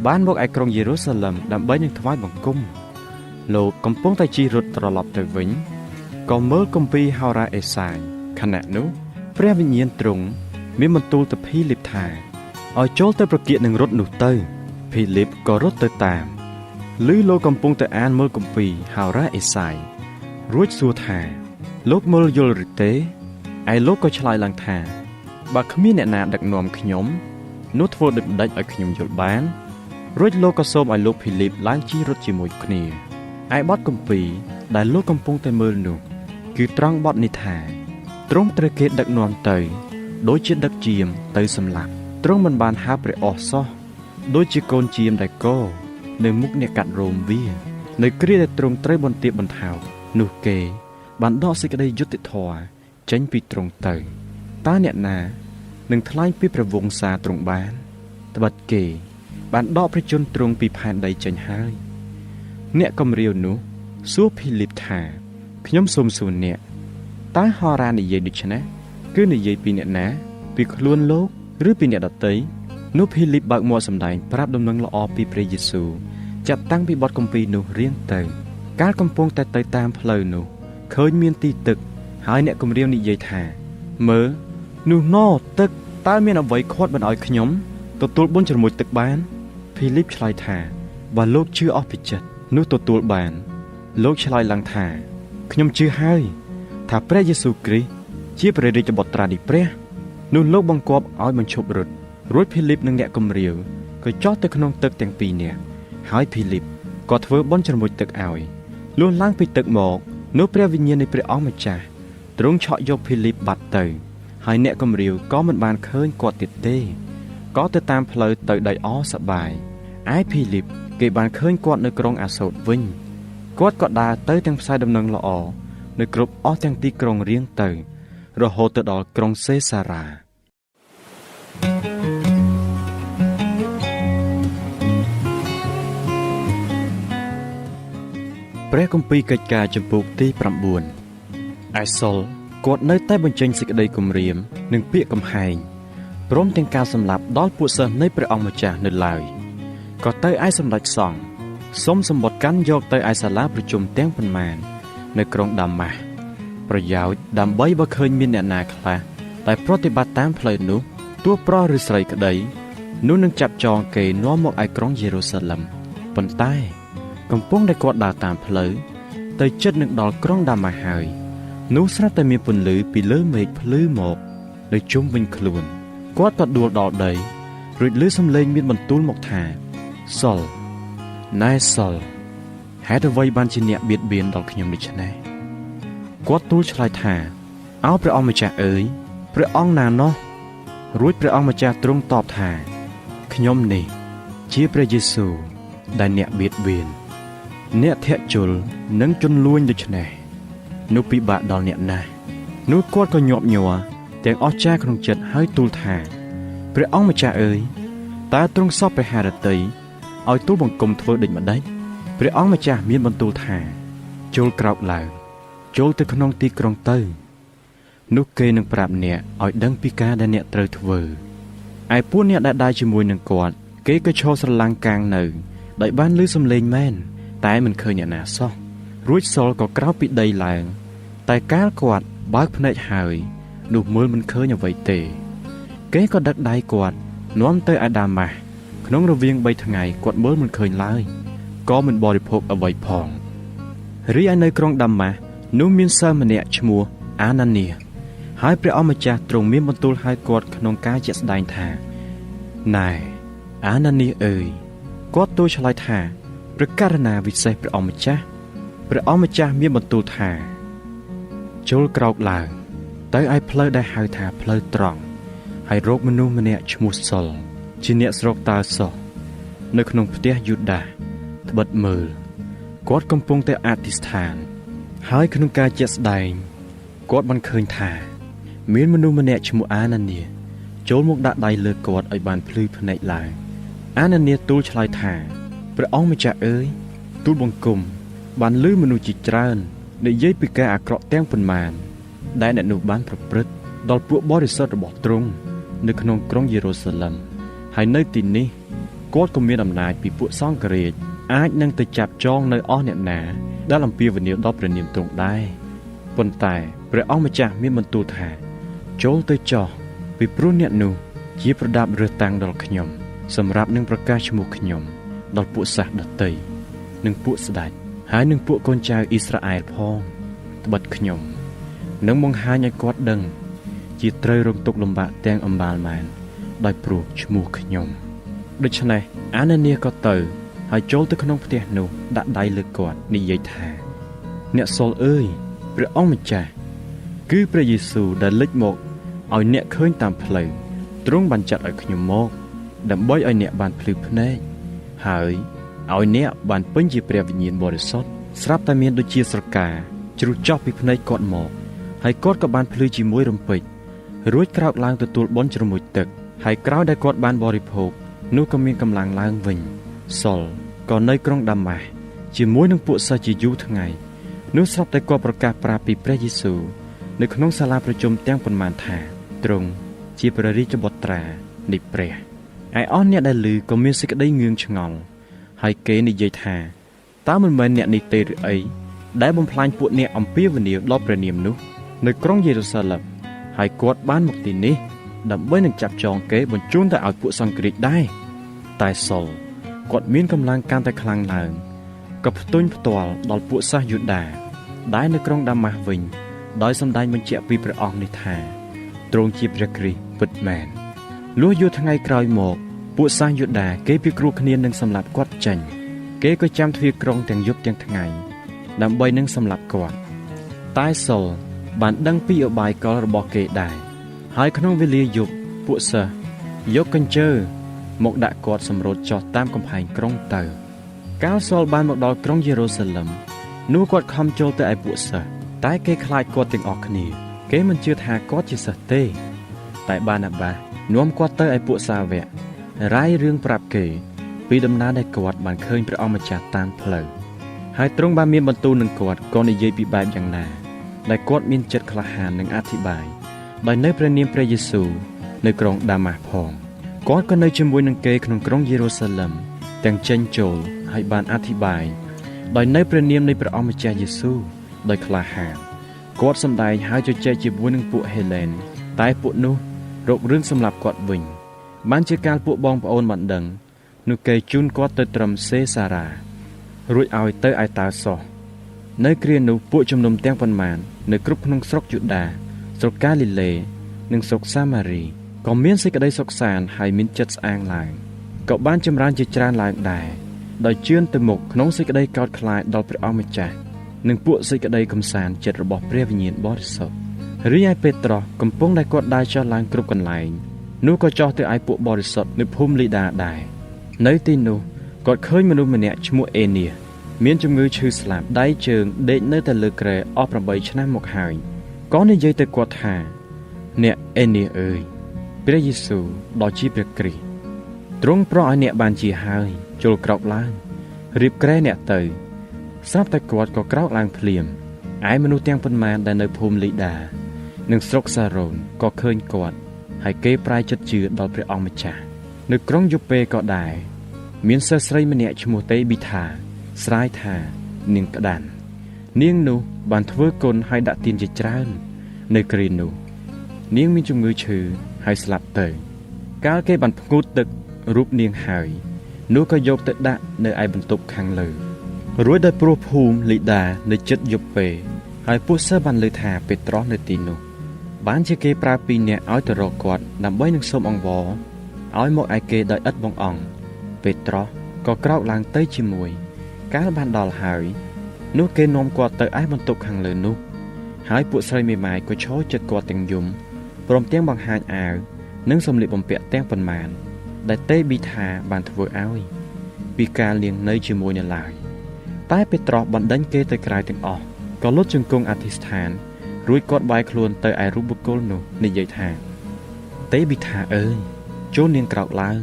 បានមកឯក្រុងយេរូសាឡិមដើម្បីនឹងថ្វាយបង្គំលោកកំពុងតែជិះរថត្រឡប់ទៅវិញក៏មើលគម្ពីរហោរាអេសាយខណៈនោះព្រះវិញ្ញាណទ្រង់មានបន្ទូលទៅភីលីបថាឲ្យចូលទៅប្រគៀកនឹងរថនោះទៅភីលីបក៏រត់ទៅតាមឮលោកកំពុងតែអានមើលគម្ពីរហោរាអេសាយរួចសួរថាលោកមើលយល់ឬទេឯលោកក៏ឆ្លើយឡើងថាបើគ្មានអ្នកណាដឹកនាំខ្ញុំនោះធ្វើដូចម្ដេចឲ្យខ្ញុំយល់បានរួចលោកក៏សូមឲ្យលោកភីលីបឡើងជិះរថជាមួយគ្នាឯបទគម្ពីរដែលលោកកំពុងតែមើលនោះគឺត្រង់បទនេះថាទ្រង់ត្រូវគេដឹកនាំទៅដូចជាដឹកជាមទៅសម្លាប់ទ្រង់មិនបានហើបព្រះអស់សោះដូចជាកូនជាមដែលកនៅមុខអ្នកកាត់រោមវានៅគ្រាដែលទ្រង់ត្រូវបន្ទាបបន្ថោកនោះគេបានដកសេចក្តីយុត្តិធម៌ចេញពីទ្រង់ទៅតើអ្នកណានឹងថ្លែងពីព្រះវង្សាទ្រង់បានត្បិតគេបានដកព្រះជន្មទ្រង់ពីផែនដីចេញហើយអ្នកកំរាវនោះសួរភីលីបថាខ្ញុំសូមសួរអ្នកតើហោរានិយាយដូច្នេះគឺនិយាយពីអ្នកណាពីខ្លួនលោកឬពីអ្នកដទៃនោះភីលីបបើកមាត់សម្ដែងប្រាប់ដំណឹងល្អពីព្រះយេស៊ូវចាប់តាំងពីបទគម្ពីរនោះរៀងទៅកាលកំពុងតែទៅតាមផ្លូវនោះឃើញមានទីទឹកហើយអ្នកគំរាមនិយាយថាមើល នោះណទឹកតើមានអ្វីខាត់មិនឲ្យខ្ញុំទទួលបុណ្យជ្រមុជទឹកបានភីលីបឆ្លើយថាបើលោកជឿអស់ពីចិត្តនោះទទួលបានលោកឆ្លើយឡើងថាខ្ញុំជឿហើយថាព្រះយេស៊ូវគ្រីស្ទជាព្រះរាជបុត្រានៃព្រះនោះលោកបង្គាប់ឲ្យបញ្ឈប់រត់រួចភីលីបនិងអ្នកគំរាវក៏ចុះទៅក្នុងទឹកទាំងពីរនាក់ហើយភីលីបក៏ធ្វើបុណ្យជ្រមុជទឹកឲ្យលុះឡើងពីទឹកមកនោះព្រះវិញ្ញាណនៃព្រះអង្គម្ចាស់ទ្រង់ឆក់យកភីលីបបាត់ទៅហើយអ្នកគំរាវក៏មិនបានឃើញគាត់ទៀតទេក៏ទៅតាមផ្លូវទៅដោយអសប្បាយឯភីលីបគេបានឃើញគាត់នៅក្រុងអាសូតវិញគាត់ក៏ដើរទៅទាំងផ្សាយដំណឹងល្អនៅគ្រប់អស់ទាំងទីក្រុងរៀងទៅរហូតទៅដល់ក្រុងសេសារ៉ាព្រះគម្ពីរកិច្ចការចំពោះទី9ឯសុលគាត់នៅតែបញ្ចេញសេចក្តីគំរាមនិងពាក្យកំហែងព្រមទាំងការសម្លាប់ដល់ពួកសិស្សនៃព្រះអង្គម្ចាស់នៅឡើយក៏ទៅឯសម្ដេចសង្ឃសុំសម្បត្តិកាន់យកទៅឯសាលាប្រជុំទាំងប៉ុន្មាននៅក្រុងដាម៉ាស់ប្រយោជន៍ដើម្បីបើឃើញមានអ្នកណាខ្លះតែប្រតិបត្តិតាមផ្លូវនោះទោះប្រុសឬស្រីក្តីនោះនឹងចាប់ចងគេនាំមកឯក្រុងយេរូសាឡិមប៉ុន្តែកំពុងតែគាត់ដើរតាមផ្លូវទៅជិតនឹងដល់ក្រុងដាម៉ាស់ហើយនោះស្រាប់តែមានពន្លឺពីលើមេឃភ្លឺមកនៅជុំវិញខ្លួនគាត់ក៏ដួលដល់ដីរួចឮសំឡេងមានបន្ទូលមកថាសុលណែសុលហេតុអ្វីបានជាអ្នកបៀតបៀនដល់ខ្ញុំដូច្នេះគាត់ទូលឆ្លើយថាអោព្រះអង្គម្ចាស់អើយព្រះអង្គណាណោះរួចព្រះអង្គម្ចាស់ទ្រង់តបថាខ្ញុំនេះជាព្រះយេស៊ូវដែលអ្នកបៀតបៀនអ្នកធាក់ជលនិងជន់លួញដូច្នេះនោះពិបាកដល់អ្នកណាស់នោះគាត់ក៏ញាប់ញ័រទាំងអស់ចាក្នុងចិត្តហើយទូលថាព្រះអង្គម្ចាស់អើយតើទ្រង់សពព្រះハរតីឲ្យទូលបង្គំធ្វើដូចម្ដេចព្រះអង្គម្ចាស់មានបន្ទូលថាចូលក្រោកឡើងចូលទៅក្នុងទីក្រុងទៅនោះគេនឹងប្រាប់អ្នកឲ្យដឹងពីការដែលអ្នកត្រូវធ្វើឯពួកអ្នកដែលដើរជាមួយនឹងគាត់គេក៏ឈរស្រឡាំងកាងនៅដោយបានឮសំឡេងមែនតែមិនឃើញអ្នកណាសោះរួចសុលក៏ក្រោកពីដីឡើងតែកាលគាត់បើកភ្នែកហើយនោះមើលមិនឃើញអ្វីទេគេក៏ដឹកដៃគាត់នាំទៅឯដាម៉ាស់ក្នុងរវាង3ថ្ងៃគាត់មើលមិនឃើញឡើយក៏មិនបរិភោគអ្វីផងរីឯនៅក្រុងដាម៉ាស់នោះមានសិស្សម្នាក់ឈ្មោះអាណានីហើយព្រះអង្គម្ចាស់ទ្រង់មានបន្ទូលឲ្យគាត់ក្នុងការជាក់ស្ដែងថាណែអាណានីអើយគាត់ទូលឆ្លើយថាព្រះករណាវិសេសព្រះអង្គម្ចាស់ព្រះអង្គម្ចាស់មានបន្ទូលថាចូលក្រោកឡើងទៅឯផ្លូវដែលហៅថាផ្លូវត្រង់ហើយរកមនុស្សម្នាក់ឈ្មោះសុលជាអ្នកស្រុកតាសោះនៅក្នុងផ្ទះយូដាត្បិតមើលគាត់កំពុងតែអធិស្ឋានហើយក្នុងការជាក់ស្ដែងគាត់បានឃើញថាមានមនុស្សម្នាក់ឈ្មោះអាណានីចូលមកដាក់ដៃលើគាត់ឲ្យបានភ្លឺភ្នែកឡើងអាណានីទូលឆ្លើយថាព្រះអង្គម្ចាស់អើយទូលបង្គំបានឮមនុស្សជាច្រើននិយាយពីការអាក្រក់ទាំងប៉ុន្មានដែលអ្នកនោះបានប្រព្រឹត្តដល់ពួកបរិសុទ្ធរបស់ទ្រង់នៅក្នុងក្រុងយេរូសាឡិមហើយនៅទីនេះគាត់ក៏មានអំណាចពីពួកសង្ឃរាជអាចនឹងទៅចាប់ចងនៅអស់អ្នកណាដែលអំពាវនាវដល់ព្រះនាមទ្រង់ដែរប៉ុន្តែព្រះអង្គម្ចាស់មានបន្ទូលថាចូលទៅចោះពីព្រោះអ្នកនោះជាប្រដាប់រើសតាំងដល់ខ្ញុំសម្រាប់នឹងប្រកាសឈ្មោះខ្ញុំដល់ពួកសាសដតីនិងពួកស្ដេចហើយនឹងពួកកូនចៅអ៊ីស្រាអែលផងត្បិតខ្ញុំនឹងបង្ហាញឲ្យគាត់ដឹងជាត្រូវរងទុក្ខលំបាកទាំងអំបាលមែនដោយព្រោះឈ្មោះខ្ញុំដូច្នេះអាណានីក៏ទៅហើយចូលទៅក្នុងផ្ទះនោះដាក់ដៃលើគាត់និយាយថាអ្នកសុលអើយព្រះអង្គម្ចាស់គឺព្រះយេស៊ូវដែលលេចមកឲ្យអ្នកឃើញតាមផ្លូវទ្រង់បានចាត់ឲ្យខ្ញុំមកដើម្បីឲ្យអ្នកបានភ្លឺភ្នែកហើយឲ្យអ្នកបានពេញជាព្រះវិញ្ញាណបរិសុទ្ធស្រាប់តែមានដូចជាស្រកាជ្រុះចុះពីភ្នែកគាត់មកហើយគាត់ក៏បានភ្លឺជាមួយរំពេចរួចក្រោកឡើងទទួលបុណ្យជ្រមុជទឹកហើយក្រោយដែលគាត់បានបរិភោគនោះក៏មានកម្លាំងឡើងវិញសុលក៏នៅក្រុងដាម៉ាស់ជាមួយនឹងពួកសិស្សជាយូរថ្ងៃនោះស្រាប់តែគាត់ប្រកាសប្រាប់ពីព្រះយេស៊ូវនៅក្នុងសាលាប្រជុំទាំងប៉ុន្មានថាទ្រង់ជាព្រះរាជបុត្រានៃព្រះឯអស់អ្នកដែលឮក៏មានសេចក្តីងឿងឆ្ងល់ហើយគេនិយាយថាតើមិនមែនអ្នកនេះទេឬអីដែលបំផ្លាញពួកអ្នកអំពាវនាវដល់ព្រះនាមនោះនៅក្រុងយេរូសាឡិម ហើយគាត់បានមកទីនេះដើម្បីនឹងចាប់ចងគេបញ្ជូនទៅឲ្យពួកសង្គ្រាចដែរតែសុលគាត់មានកម្លាំងកាន់តែខ្លាំងឡើងក៏ផ្ទុញផ្ទាល់ដល់ពួកសាសយូដាដែលនៅក្រុងដាម៉ាស់វិញដោយសម្ដែងបញ្ជាក់ពីព្រះអង្គនេះថាទ្រង់ជាព្រះគ្រីស្ទពិតមែនលុះយូរថ្ងៃក្រោយមកពួកសាសយូដាគេពិគ្រោះគ្នានឹងសម្លាប់គាត់ចេញគេក៏ចាំទ្វារក្រុងទាំងយប់ទាំងថ្ងៃដើម្បីនឹងសម្លាប់គាត់តែសុលបានដឹងពីឧបាយកលរបស់គេដែរហើយក្នុងវេលាយប់ពួកសិស្សយកកញ្ជើមកដាក់គាត់សម្រួតចោះតាមកំផែងក្រុងទៅកាលសុលបានមកដល់ក្រុងយេរូសាឡឹមនោះគាត់ខំចូលទៅឯពួកសិស្សតែគេខ្លាចគាត់ទាំងអស់គ្នាគេមិនជឿថាគាត់ជាសិស្សទេតែបាណាបាសនាំគាត់ទៅឯពួកសាវករាយរឿងប្រាប់គេពីដំណើរដែលគាត់បានឃើញព្រះអង្គម្ចាស់តាមផ្លូវហើយទ្រង់បានមានបន្ទូលនឹងគាត់ក៏និយាយពីបែបយ៉ាងណាដែលគាត់មានចិត្តក្លាហាននឹងអធិប្បាយដោយនៅព្រះនាមព្រះយេស៊ូវនៅក្រុងដាម៉ាស់ផងគាត់ក៏នៅជាមួយនឹងគេក្នុងក្រុងយេរូសាឡឹមទាំងចេញចូលហើយបានអធិប្បាយដោយនៅព្រះនាមនៃព្រះអង្គម្ចាស់យេស៊ូវដោយក្លាហានគាត់សម្ដែងហើយជជែកជាមួយនឹងពួកហេឡែនតែពួកនោះរករឿងសម្លាប់គាត់វិញបានជាកាលពួកបងប្អូនបានដឹងនោះគេជូនគាត់ទៅត្រឹមសេសារ៉ារួចឲ្យទៅឯតាសោះនៅគ្រានោះពួកជំនុំទាំងប៉ុន្មាននៅគ្រប់ក្នុងស្រុកយូដាស្រុកកាលីលេនិងស្រុកសាម៉ារីក៏មានសេចក្តីសុខសាន្តហើយមានចិត្តស្អាងឡើងក៏បានចម្រើនជាច្រើនឡើងដែរដោយជឿនទៅមុខក្នុងសេចក្តីកោតខ្លាចដល់ព្រះអង្គម្ចាស់និងពួកសេចក្តីកំសាន្តចិត្តរបស់ព្រះវិញ្ញាណបរិសុទ្ធរីឯពេត្រុសកំពុងតែគាត់ដើរចុះឡើងគ្រប់កន្លែងនោះក៏ចុះទៅឯពួកបរិសុទ្ធនៅភូមិលីដាដែរនៅទីនោះគាត់ឃើញមនុស្សម្នាក់ឈ្មោះអេនៀសមានជំងឺឈឺស្លាប់ដៃជើងដេកនៅតែលើគ្រែអស់8ឆ្នាំមកហើយក៏និយាយទៅគាត់ថាអ្នកអេនៀសអើយព្រះយេស៊ូវដ៏ជាព្រះគ្រីស្ទទ្រង់ប្រោសឲ្យអ្នកបានជាហើយចូលក្រោកឡើងរៀបគ្រែអ្នកទៅស្រាប់តែគាត់ក៏ក្រោកឡើងភ្លាមឯមនុស្សទាំងប៉ុន្មានដែលនៅភូមិលីដានិងស្រុកសារ៉ូនក៏ឃើញគាត់ហើយគេប្រែចិត្តជឿដល់ព្រះអង្គម្ចាស់នៅក្រុងយូប៉េក៏ដែរមានសិស្សស្រីម្នាក់ឈ្មោះតេប៊ីថាស្រាយថានាងក្តាន់នាងនោះបានធ្វើគុណហើយដាក់ទានជាច្រើននៅគ្រានោះនាងមានជំងឺឈឺហើយស្លាប់ទៅកាលគេបានផ្គូតទឹករូបនាងហើយនោះក៏យកទៅដាក់នៅឯបន្ទប់ខាងលើរួចដោយព្រោះភូមិលីដានៅជិតយូប៉េហើយពួកសិស្សបានលើថាពេត្រុសនៅទីនោះបានជាគេប្រើ2នាក់ឲ្យទៅរកគាត់ដើម្បីនឹងសូមអង្វរឲ្យមកឯគេដោយឥតបងអង្គពេត្រុសក៏ក្រោកឡើងទៅជាមួយកាលបានដល់ហើយនោះគេនាំគាត់ទៅឯបន្ទប់ខាងលើនោះហើយពួកស្រីមេម៉ាយក៏ឈរចិត្តគាត់ទាំងយំព្រមទាំងបង្ហាញអាវនិងសម្លៀកបំពាក់ទាំងប៉ុន្មានដែលតេប៊ីថាបានធ្វើឲ្យពីការលៀងនៅជាមួយនៅឡើយតែពេត្រុសបណ្ដេញគេទៅក្រៅទាំងអស់ក៏លុតជង្គង់អធិស្ឋានរួចគាត់បែរខ្លួនទៅឯរូបបុគ្គលនោះនិយាយថាតេប៊ីថាអើយចូលនាងក្រោកឡើង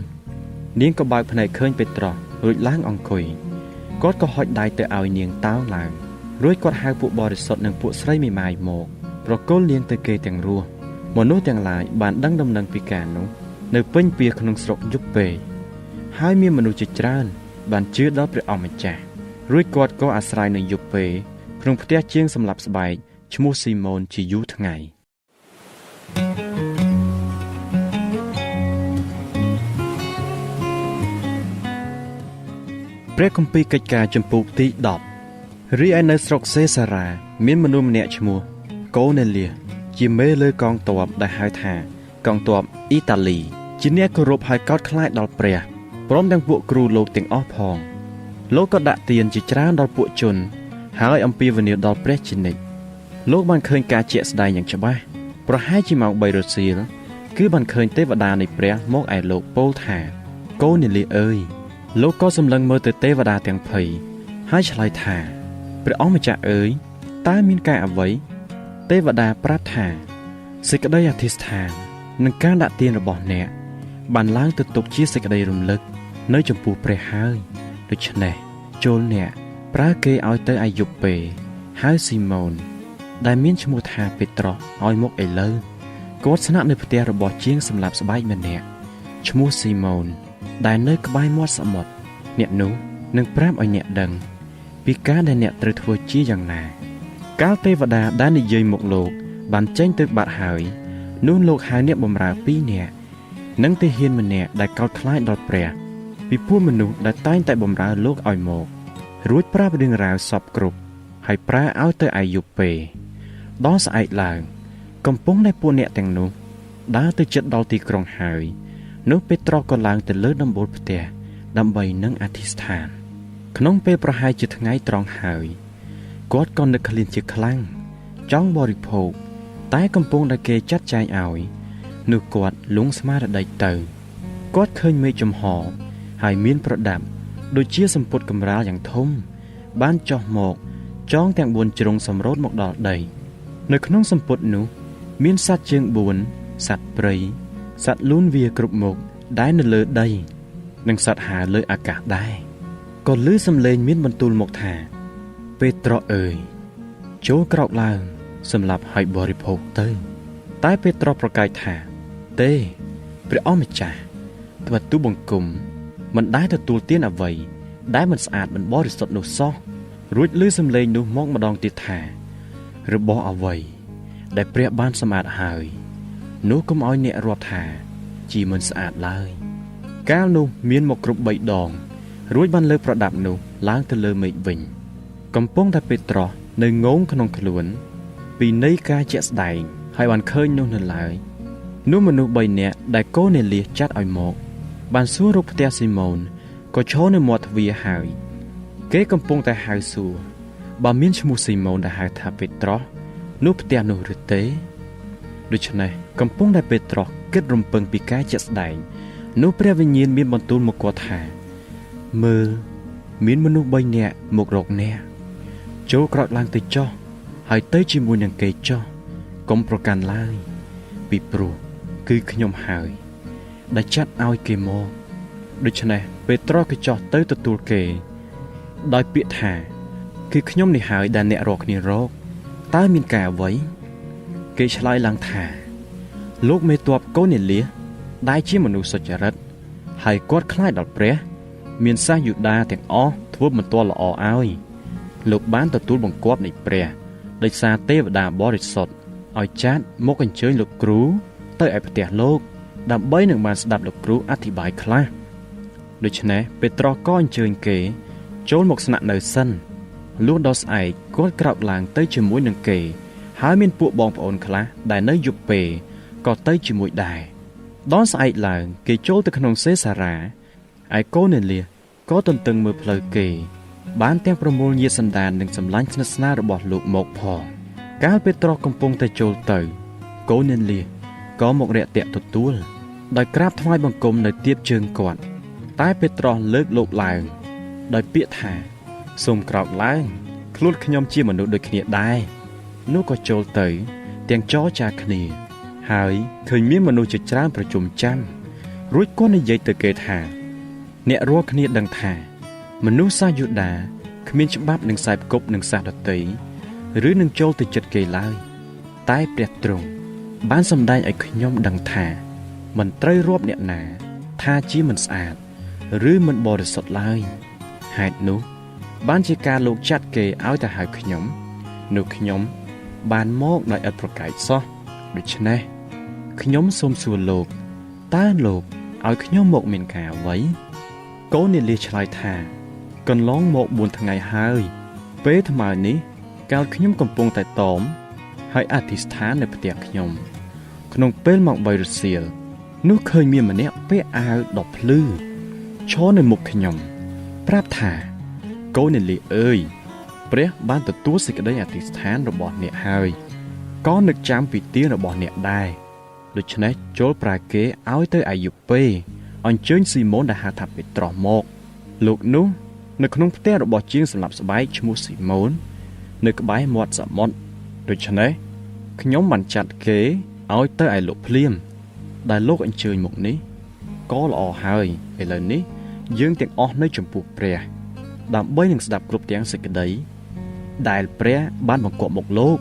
នាងក៏បើកភ្នែកឃើញពេត្រុសរួចឡើងអង្គុយគាត់ក៏ហុចដៃទៅឲ្យនាងតោងឡើងរួចគាត់ហៅពួកបរិសុទ្ធនិងពួកស្រីមេម៉ាយមកប្រគល់នាងទៅគេទាំងរស់មនុស្សទាំងឡាយបានដឹងដំណឹងពីការនោះនៅពេញពាសក្នុងស្រុកយូប៉េហើយមានមនុស្សជាច្រើនបានជឿដល់ព្រះអង្គម្ចាស់រួចគាត់ក៏អាស្រ័យនៅយូប៉េក្នុងផ្ទះជាងសម្លាប់ស្បែកឈ្មោះស៊ីម៉ូនជាយូរថ្ងៃព្រះគម្ពីរកិច្ចការចំពុកទី10រីឯនៅស្រុកសេសារ៉ាមានមនុស្សម្នាក់ឈ្មោះកូណេលៀសជាមេលើកងទ័ពដែលហៅថាកងទ័ពអ៊ីតាលីជាអ្នកគោរពហើយកោតខ្លាចដល់ព្រះព្រមទាំងពួកគ្រូលោកទាំងអស់ផងលោកក៏ដាក់ទានជាច្រើនដល់ពួកជនហើយអំពាវនាវដល់ព្រះជានិច្ចលោកបានឃើញការជាក់ស្ដែងយ៉ាងច្បាស់ប្រហែលជាម៉ោង3រសៀលគឺបានឃើញទេវតានៃព្រះមកឯលោកពោលថាកូណេលៀសអើយលោកក៏សម្លឹងមើលទៅទេវតាទាំងភ័យហើយឆ្លើយថាព្រះអង្គម្ចាស់អើយតើមានការអ្វីទេវតាប្រាប់ថាសេចក្តីអធិស្ឋាននិងការដាក់ទានរបស់អ្នកបានឡើងទៅទុកជាសេចក្តីរំលឹកនៅចំពោះព្រះហើយដូច្នេះចូលអ្នកប្រើគេឲ្យទៅឯយូប៉េហើយស៊ីម៉ូនដែលមានឈ្មោះថាពេត្រុសឲ្យមកឥឡូវគាត់ស្នាក់នៅផ្ទះរបស់ជាងសម្លាប់ស្បែកម្នាក់ឈ្មោះស៊ីម៉ូនដែលនៅក្បែរមាត់សមុទ្រអ្នកនោះនឹងប្រាប់ឲ្យអ្នកដឹងពីការដែលអ្នកត្រូវធ្វើជាយ៉ាងណាកាលទេវតាដែលនិយាយមកលោកបានចេញទៅបាត់ហើយ នោះលោកហៅអ្នកបម្រើ2នាក់និងទាហានម្នាក់ដែលកោតខ្លាចដល់ព្រះពីពួកមនុស្សដែលតែងតែបម្រើលោកឲ្យមករួចប្រាប់រឿងរ៉ាវសពគ្រប់ហើយប្រើឲ្យទៅឯយូប៉េដល់ស្អែកឡើងកំពុងតែពួកអ្នកទាំងនោះដើរទៅជិតដល់ទីក្រុងហើយនោះពេត្រុសក៏ឡើងទៅលើដំបូលផ្ទះដើម្បីនឹងអធិស្ឋានក្នុងពេលប្រហែលជាថ្ងៃត្រង់ហើយគាត់ក៏នឹកឃ្លានជាខ្លាំងចង់បរិភោគតែកំពុងតែគេចាត់ចែងឲ្យនោះគាត់លង់ស្មារតីទៅគាត់ឃើញមេឃចំហហើយមានប្រដាប់ដូចជាសម្ពុតកម្រាលយ៉ាងធំបានចុះមកចងទាំង4ជ្រុងសម្រូតមកដល់ដីនៅក្នុងសម្ពុតនោះមានសត្វជើង4សត្វព្រៃសត្វលូនវាគ្រប់មុខដែលនៅលើដីនិងសត្វហើរលើអាកាសដែរក៏ឮសំឡេងមានបន្ទូលមកថាពេត្រុសអើយចូលក្រោកឡើងសម្រាប់ឲ្យបរិភោគទៅតែពេត្រុសប្រកែកថាទេព្រះអម្ចាស់ត្បិតទូបង្គំមិនដែលទទួលទានអ្វីដែលមិនស្អាតមិនបរិសុទ្ធនោះសោះរួចឮសំឡេងនោះមកម្ដងទៀតថារបស់អ្វីដែលព្រះបានសម្អាតហើយនោះកុំឲ្យអ្នករាប់ថាជាមិនស្អាតឡើយកាលនោះមានមកគ្រប់3ដងរួចបានលើប្រដាប់នោះឡើងទៅលើមេឃវិញកំពុងតែពេត្រុសនៅងងក្នុងខ្លួនពីនៃការជាក់ស្ដែងហើយបានឃើញនោះនៅឡើយនោះមនុស្ស3នាក់ដែលកូនេលៀសចាត់ឲ្យមកបានសួររកផ្ទះស៊ីម៉ូនក៏ឈរនៅមាត់ទ្វារហើយគេកំពុងតែហៅសួរបើមានឈ្មោះស៊ីម៉ូនដែលហៅថាពេត្រុសនោះផ្ទះនោះឬទេដូច្នេះកំពុងតែពេត្រុសគិតរំពឹងពីការជាក់ស្ដែងនោះព្រះវិញ្ញាណមានបន្ទូលមកគាត់ថាមើលមានមនុស្ស3នាក់មករកអ្នកចូលក្រោកឡើងទៅចុះហើយទៅជាមួយនឹងគេចុះកុំប្រកាន់ឡើយពីព្រោះគឺខ្ញុំហើយដែលចាត់ឲ្យគេមកដូច្នេះពេត្រុសក៏ចុះទៅទទួលគេដោយពាក្យថាគឺខ្ញុំនេះហើយដែលអ្នករកគ្នារកតើមានការអ្វីគេឆ្លើយឡើងថាលោកមេទ័ពកូនេលៀសដែលជាមនុស្សសុចរិតហើយគាត់ខ្លាចដល់ព្រះមានសាសយូដាទាំងអស់ធ្វើបន្ទាល់ល្អឲ្យលោកបានទទួលបង្គាប់នៃព្រះដោយសារទេវតាបរិសុទ្ធឲ្យចាត់មកអញ្ជើញលោកគ្រូទៅឯផ្ទះលោកដើម្បីនឹងបានស្ដាប់លោកគ្រូអធិប្បាយខ្លះដូច្នេះពេត្រុសក៏អញ្ជើញគេចូលមកស្នាក់នៅសិនលុះដល់ស្អែកគាត់ក្រោកឡើងទៅជាមួយនឹងគេហើយមានពួកបងប្អូនខ្លះដែលនៅយូប៉េក៏ទៅជាមួយដែរដល់ស្អែកឡើងគេចូលទៅក្នុងសេសារ៉ាឯកូនេលៀសក៏ទន្ទឹងមើលផ្លូវគេបានទាំងប្រមូលញាតិសន្តាននិងសម្លាញ់ស្និទ្ធស្នាលរបស់លោកមកផងកាលពេត្រុសកំពុងតែចូលទៅកូនេលៀសក៏មករាក់ទាក់ទទួលដោយក្រាបថ្វាយបង្គំនៅទៀបជើងគាត់តែពេត្រុសលើកលោកឡើងដោយពាក្យថាសូមក្រោកឡើងខ្លួនខ្ញុំជាមនុស្សដូចគ្នាដែរនោះក៏ចូលទៅទាំងចរចាគ្នាហើយឃើញមានមនុស្សជាច្រើនប្រជុំចាំរួចគាត់និយាយទៅគេថាអ្នករាល់គ្នាដឹងថាមនុស្សសាសយូដាគ្មានច្បាប់នឹងខ្សែផ្គប់នឹងសាសដតីឬនឹងចូលទៅចិត្តគេឡើយតែព្រះទ្រង់បានសម្ដែងឲ្យខ្ញុំដឹងថាមិនត្រូវរាប់អ្នកណាថាជាមិនស្អាតឬមិនបរិសុទ្ធឡើយហេតុនោះបានជាការលោកចាត់គេឲ្យទៅហៅខ្ញុំនោះខ្ញុំបានមកដោយឥតប្រកែកសោះដូច្នេះខ្ញុំសូមសួរលោកតើលោកឲ្យខ្ញុំមកមានការអ្វីកូនេលៀសឆ្លើយថាកន្លងមក4ថ្ងៃហើយពេលថ្មើរនេះកាលខ្ញុំកំពុងតែតមហើយអធិស្ឋាននៅផ្ទះខ្ញុំក្នុងពេលម៉ោង3រសៀលនោះឃើញមានម្នាក់ពាក់អាវដប់ភ្លឺឈរនៅមុខខ្ញុំប្រាប់ថាកូនេលៀសអើយព្រះបានទទួលសេចក្តីអធិស្ឋានរបស់អ្នកហើយក៏នឹកចាំពីទានរបស់អ្នកដែរដូច្នេះចូលប្រើគេឲ្យទៅឯយូប៉េអញ្ជើញស៊ីម៉ូនដែលហៅថាពេត្រុសមកលោកនោះនៅក្នុងផ្ទះរបស់ជាងសម្លាប់ស្បែកឈ្មោះស៊ីម៉ូននៅក្បែរមាត់សមុទ្រដូច្នេះខ្ញុំបានចាត់គេឲ្យទៅឯលោកភ្លាមដែលលោកអញ្ជើញមកនេះក៏ល្អហើយឥឡូវនេះយើងទាំងអស់នៅចំពោះព្រះដើម្បីនឹងស្ដាប់គ្រប់ទាំងសេចក្តីដែលព្រះបានបង្គាប់មកលោក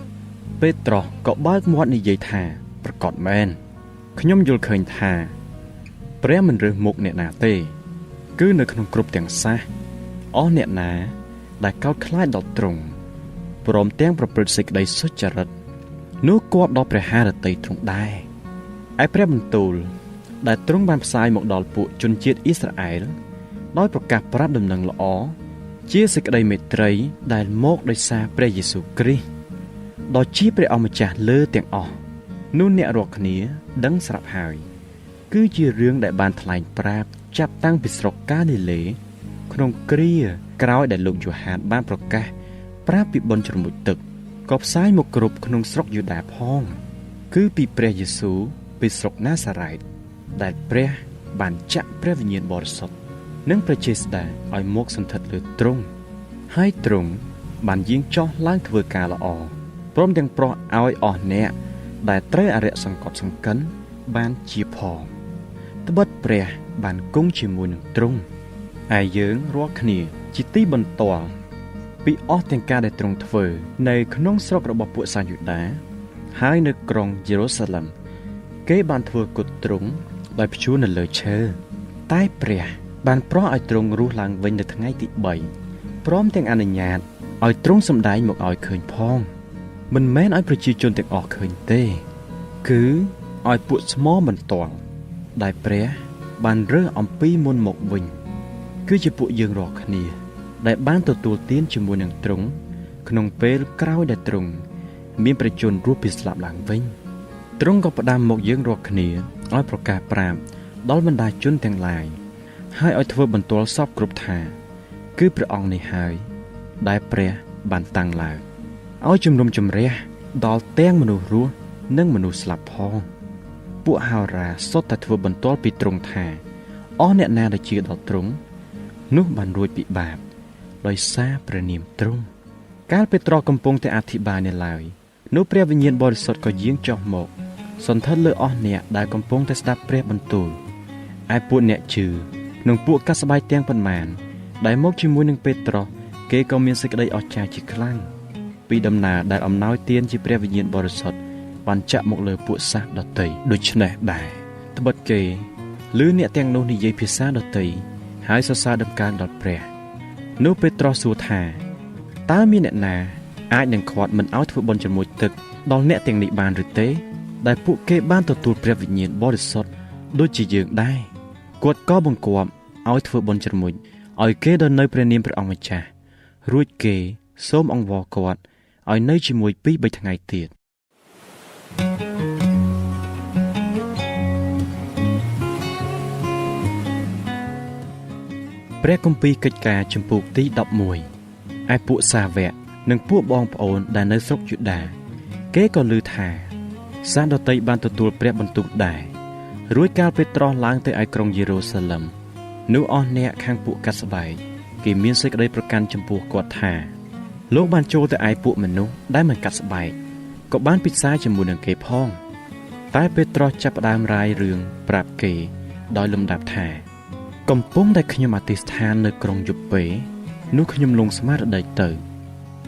ពេត្រុសក៏បើកមាត់និយាយថាប្រកាសមែនខ្ញុំយល់ឃើញថាព្រះមិនរើសមុខអ្នកណាទេគឺនៅក្នុងគ្រប់ទាំងសាសអស់អ្នកណាដែលកោតខ្លាចដល់ទ្រង់ព្រមទាំងប្រព្រឹត្តសេចក្តីសុចរិតនោះគប់ដល់ព្រះハរតីទ្រង់ដែរ ឯព្រះបន្ទូលដែលទ្រង់បានផ្សាយមកដល់ពួកជនជាតិអ៊ីស្រាអែលដោយប្រកាសប្រាប់ដំណឹងល្អជាសេចក្តីមេត្រីដែលមកដោយសារព្រះយេស៊ូវគ្រីស្ទដ៏ជាព្រះអម្ចាស់លើទាំងអស់នោះអ្នករាល់គ្នាដឹងស្រាប់ហើយគឺជារឿងដែលបានថ្លែងប្រាប់ចាប់តាំងពីស្រុកកាលីលេក្នុងគ្រាក្រោយដែលលោកយូហានបានប្រកាសប្រាប់ពីបុណ្យជ្រមុជទឹកក៏ផ្សាយមកគ្រប់ក្នុងស្រុកយូដាផងគឺពីព្រះយេស៊ូវពីស្រុកណាសារ៉េតដែលព្រះបានចាក់ព្រះវិញ្ញាណបរិសុទ្ធនិងព្រះចេស្តាឲ្យមកសន្ធិដ្ឋលើទ្រង់ហើយទ្រង់បានយាងចុះឡើងធ្វើការល្អព្រមទាំងប្រោះឲ្យអស់អ្នកដែលត្រូវអរិយសង្កត់សង្កិនបានជាផងត្បិតព្រះបានគង់ជាមួយនឹងទ្រង់ឯយើងរាល់គ្នាជាទីបន្ទាល់ពីអស់ទាំងការដែលទ្រង់ធ្វើនៅក្នុងស្រុករបស់ពួកសាយូដាហើយនៅក្រុងយេរូសាឡឹមគេបានធ្វើគុតទ្រង់ដោយព្យួរនៅលើឈើតែព្រះបានប្រោះឲ្យទ្រង់រស់ឡើងវិញនៅថ្ងៃទី3ព្រមទាំងអនុញ្ញាតឲ្យទ្រង់សម្ដែងមកឲ្យឃើញផងមិនមែនឲ្យប្រជាជនទាំងអស់ឃើញទេគឺឲ្យពួកស្មបន្ទាល់ដែលព្រះបានរើសអំពីមុនមកវិញគឺជាពួកយើងរាល់គ្នាដែលបានទទួលទានជាមួយនឹងទ្រង់ក្នុងពេលក្រោយដែលទ្រង់មានព្រះជន្មរស់ពីស្លាប់ឡើងវិញទ្រង់ក៏ផ្ដាំមកយើងរាល់គ្នាឲ្យប្រកាសប្រាប់ដល់បណ្ដាជនទាំងឡាយហើយឲ្យធ្វើបន្ទាល់សពគ្រប់ថាគឺព្រះអង្គនេះហើយដែលព្រះបានតាំងឡើងឲ្យជំនុំជម្រះដល់ទាំងមនុស្សរស់និងមនុស្សស្លាប់ផងពួកហោរាសុទ្ធតែធ្វើបន្ទាល់ពីទ្រង់ថាអស់អ្នកណាដែលជឿដល់ទ្រង់នោះបានរួចពីបាបដោយសារព្រះនាមទ្រង់កាលពេត្រុសកំពុងតែអធិប្បាយនៅឡើយនោះព្រះវិញ្ញាណបរិសុទ្ធក៏យាងចុះមកសន្ធិដ្ឋលើអស់អ្នកដែលកំពុងតែស្ដាប់ព្រះបន្ទូលឯពួកអ្នកជឿនិងពួកកាសស្បែកទាំងប៉ុន្មានដែលមកជាមួយនឹងពេត្រុសគេក៏មានសេចក្តីអស្ចារ្យជាខ្លាំងពីដំណើរដែលអំណោយទានជាព្រះវិញ្ញាណបរិសុទ្ធបានចាក់មកលើពួកសាសដតីដូច្នេះដែរត្បិតគេឮអ្នកទាំងនោះនិយាយភាសាដតីហើយសរសើរដំណើរដល់ព្រះនោះពេត្រុសសួរថាតើមានអ្នកណាអាចនឹងខាត់មិនឲ្យធ្វើបុណ្យជ្រមុជទឹកដល់អ្នកទាំងនេះបានឬទេដែលពួកគេបានទទួលព្រះវិញ្ញាណបរិសុទ្ធដូចជាយើងដែរគាត់ក៏បង្គាប់ឲ្យធ្វើបុណ្យជ្រមុជឲ្យគេដល់នៅព្រះនាមព្រះអង្គម្ចាស់រួចគេសូមអង្វរគាត់ឲ្យនៅជាមួយ2-3ថ្ងៃទៀតព្រះគម្ពីរកិច្ចការជំពូកទី11ឯពួកសាវកនិងពួកបងប្អូនដែលនៅស្រុកយូដាគេក៏ឮថាសាសដតីបានទទួលព្រះបន្ទូលដែររួចកាលពេត្រុសឡើងទៅឯក្រុងយេរូសាឡឹមនោះអស់អ្នកខាងពួកកាត់ស្បែកគេមានសេចក្តីប្រកាន់ចំពោះគាត់ថាលោកបានចូលទៅឯពួកមនុស្សដែលមិនកាត់ស្បែកក៏បានពិសាជាមួយនឹងគេផងតែពេត្រុសចាប់ផ្ដើមរាយរឿងប្រាប់គេដោយលំដាប់ថាកំពុងតែខ្ញុំអធិស្ឋាននៅក្រុងយូប៉េនោះខ្ញុំលងស្មារតីទៅ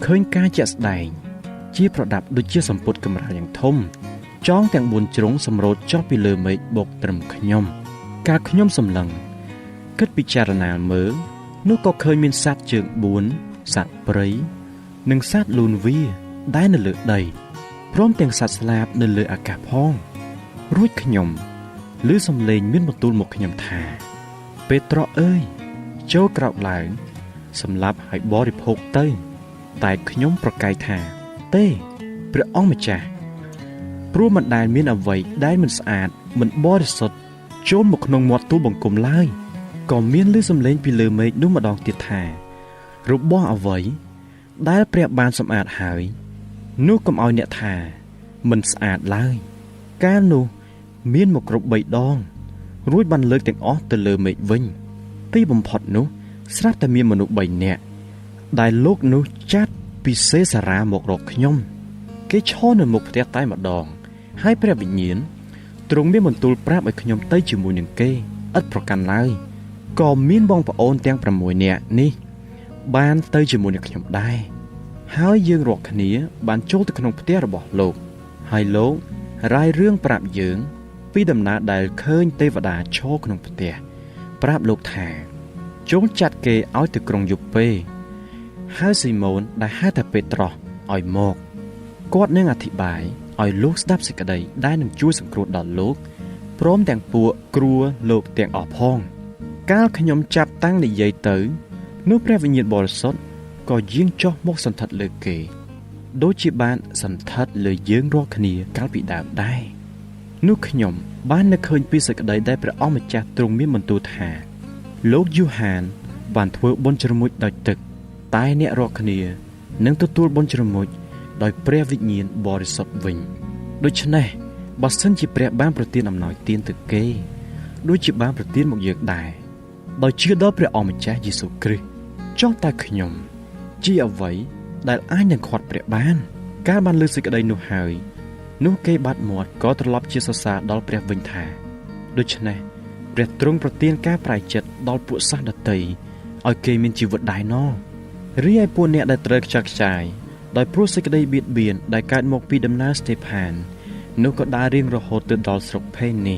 ឃើញការជាក់ស្ដែងជាប្រដាប់ដូចជាសម្ពុតកម្រាលយ៉ាងធំចងទាំង4ជ្រុងសម្រូតចុះពីលើមេឃបុកត្រឹមខ្ញុំកាលខ្ញុំសម្លឹងគិតពិចារណាមើលនោះក៏ឃើញមានសត្វជើង4សត្វព្រៃនិងសត្វលូនវាដែលនៅលើដីព្រមទាំងសត្វស្លាបនៅលើអាកាសផងរួចខ្ញុំឮសំឡេងមានបន្ទូលមកខ្ញុំថាពេត្រុសអើយចូលក្រោកឡើងសម្លាប់ហើយបរិភោគទៅតែខ្ញុំប្រកែកថាទេព្រះអង្គម្ចាស់ព្រោះមិនដែលមានអ្វីដែលមិនស្អាតមិនបរិសុទ្ធចូលមកក្នុងមាត់ទូលបង្គំឡើយក៏មានឮសំឡេងពីលើមេឃនោះម្ដងទៀតថារបស់អ្វីដែលព្រះបានសម្អាតហើយនោះកុំឲ្យអ្នកថាមិនស្អាតឡើយកាលនោះមានមកគ្រប់3ដងរួចបានលើកទាំងអស់ទៅលើមេឃវិញទីបំផុតនោះស្រាប់តែមានមនុស្ស3នាក់ដែលលោកនោះចាត់ពីសេសារ៉ាមករកខ្ញុំគេឈរនៅមុខផ្ទះតែម្ដងហើយព្រះវិញ្ញាណទ្រង់មានបន្ទូលប្រាប់ឲ្យខ្ញុំទៅជាមួយនឹងគេឥតប្រកាន់ឡើយក៏មានបងប្អូនទាំង6នាក់នេះបានទៅជាមួយនឹងខ្ញុំដែរហើយយើងរាល់គ្នាបានចូលទៅក្នុងផ្ទះរបស់លោកហើយលោករាយរឿងប្រាប់យើងពីដំណើរដែលឃើញទេវតាឈរក្នុងផ្ទះប្រាប់លោកថាចូលចាត់គេឲ្យទៅក្រុងយូប៉េហើយស៊ីម៉ូនដែលហៅថាពេត្រុសឲ្យមកគាត់នឹងអធិប្បាយឲ្យលោកស្ដាប់សេចក្តីដែលនឹងជួយសង្គ្រោះដល់លោក ព្រមទាំងពួកគ្រួលោកទាំងអស់ផងកាលខ្ញុំចាប់តាំងនិយាយទៅនោះព្រះវិញ្ញាណបរិសុទ្ធក៏យាងចុះមកសន្ធិដ្ឋលើគេដូចជាបានសន្ធិដ្ឋលើយើងរាល់គ្នាកាលពីដើមដែរនោះខ្ញុំបាននឹកឃើញពីសេចក្តីដែលព្រះអង្គម្ចាស់ទ្រង់មានបន្ទូលថាលោកយូហានបានធ្វើបុណ្យជ្រមុជដោយទឹកតែអ្នករាល់គ្នានឹងទទួលបុណ្យជ្រមុជដោយព្រះវិញ្ញាណបរិសុទ្ធវិញដូច្នេះបើសិនជាព្រះបានប្រទានអំណោយទានទៅគេដូចជាបានប្រទានមកយើងដែរដោយជឿដល់ព្រះអង្គម្ចាស់យេស៊ូវគ្រីស្ទចុះតើខ្ញុំជាអ្វីដែលអាចនឹងខាត់ព្រះបានកាលបានលើសេចក្តីនោះហើយនោះគេបាត់មាត់ក៏ត្រឡប់ជាសរសើរដល់ព្រះវិញថាដូច្នេះព្រះទ្រង់ប្រទានការប្រែចិត្តដល់ពួកសាសដតីឲ្យគេមានជីវិតដែរណោះរីឯពួកអ្នកដែលត្រូវខ្ចាត់ខ្ចាយដោយព្រោះសេចក្តីបៀតបៀនដែលកើតមកពីដំណើរស្តេផាននោះក៏ដើររៀងរហូតទៅដល់ស្រុកភេនី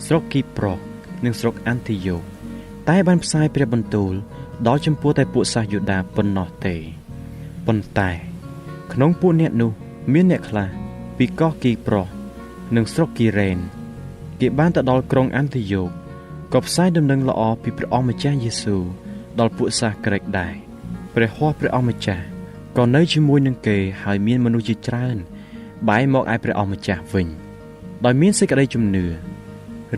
ស្រុកគីប្រុសនិងស្រុកអានទីយ៉ូតែបានផ្សាយព្រះបន្ទូលដល់ចំពោះតែពួកសាសយូដាប៉ុណ្ណោះទេប៉ុន្តែក្នុងពួកអ្នកនោះមានអ្នកខ្លះពីកោះគីប្រុសនិងស្រុកគីរ៉េនគេបានទៅដល់ក្រុងអានទីយ៉ូក៏ផ្សាយដំណឹងល្អពីព្រះអង្គម្ចាស់យេស៊ូវដល់ពួកសាសក្រិកដែរព្រះហស្ថព្រះអង្គម្ចាស់ក៏នៅជាមួយនឹងគេហើយមានមនុស្សជាច្រើនបែរមកឯព្រះអង្គម្ចាស់វិញដោយមានសេចក្តីជំនឿ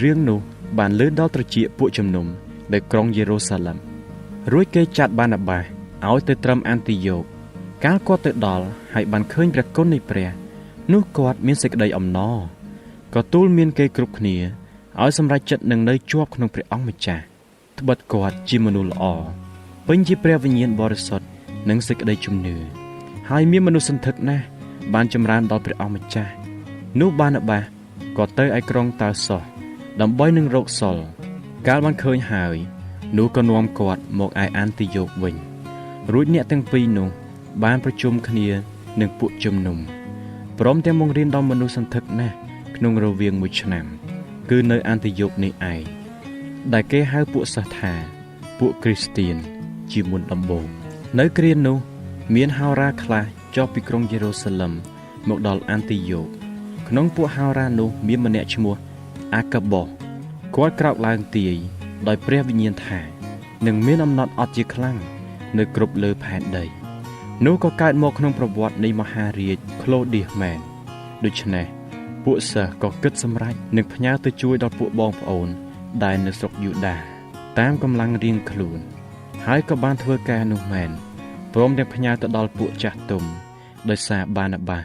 រឿងនោះបានលើដល់ត្រចៀកពួកជំនុំនៅក្រុងយេរូសាឡិមរួចគេចាត់បាណាបាសឲ្យទៅត្រឹមអានទីយ៉ូកាលគាត់ទៅដល់ហើយបានឃើញព្រះគុណនៃព្រះនោះគាត់មានសេចក្តីអំណរក៏ទូលមានគេគ្រប់គ្នាឲ្យសម្រេចចិត្តនឹងនៅជាប់ក្នុងព្រះអង្គម្ចាស់ត្បិតគាត់ជាមនុស្សល្អពេញជាព្រះវិញ្ញាណបរិសុទ្ធនិងសេចក្តីជំនឿហើយមានមនុស្សសន្ធឹកណាស់បានចម្រើនដល់ព្រះអង្គម្ចាស់នោះបាណាបាសក៏ទៅឯក្រុងតាសសដើម្បីនឹងរកសុលកាលបានឃើញហើយនោះក៏នាំគាត់មកឯអានទីយ៉ូវិញរួចអ្នកទាំងពីរនោះបានប្រជុំគ្នានឹងពួកជំនុំព្រមទាំងបង្រៀនដល់មនុស្សសន្ធឹកណាស់ក្នុងរវាង1ឆ្នាំគឺនៅអានទីយ៉ូនេះឯងដែលគេហៅពួកសិស្សថាពួកគ្រីស្ទៀនជាមុនដំបូងនៅគ្រានោះមានហោរាខ្លះចុះពីក្រុងយេរូសាឡិមមកដល់អានទីយ៉ូក្នុងពួកហោរានោះមានម្នាក់ឈ្មោះអាកាបូសគាត់ក្រោកឡើងទាយដោយព្រះវិញ្ញាណថានឹងមានអំណត់អត់ជាខ្លាំងនៅគ្រប់លើផែនដីនោះក៏កើតមកក្នុងប្រវត្តិនៃមហារាជក្លូឌៀសមែនដូច្នេះពួកសិស្សក៏គិតសម្រេចនឹងផ្ញើទៅជួយដល់ពួកបងប្អូនដែលនៅស្រុកយូដាតាមកម្លាំងរៀងខ្លួនហើយក៏បានធ្វើការនោះមែនព្រមទាំងផ្ញើទៅដល់ពួកចាស់ទុំដោយសារបាណាបាស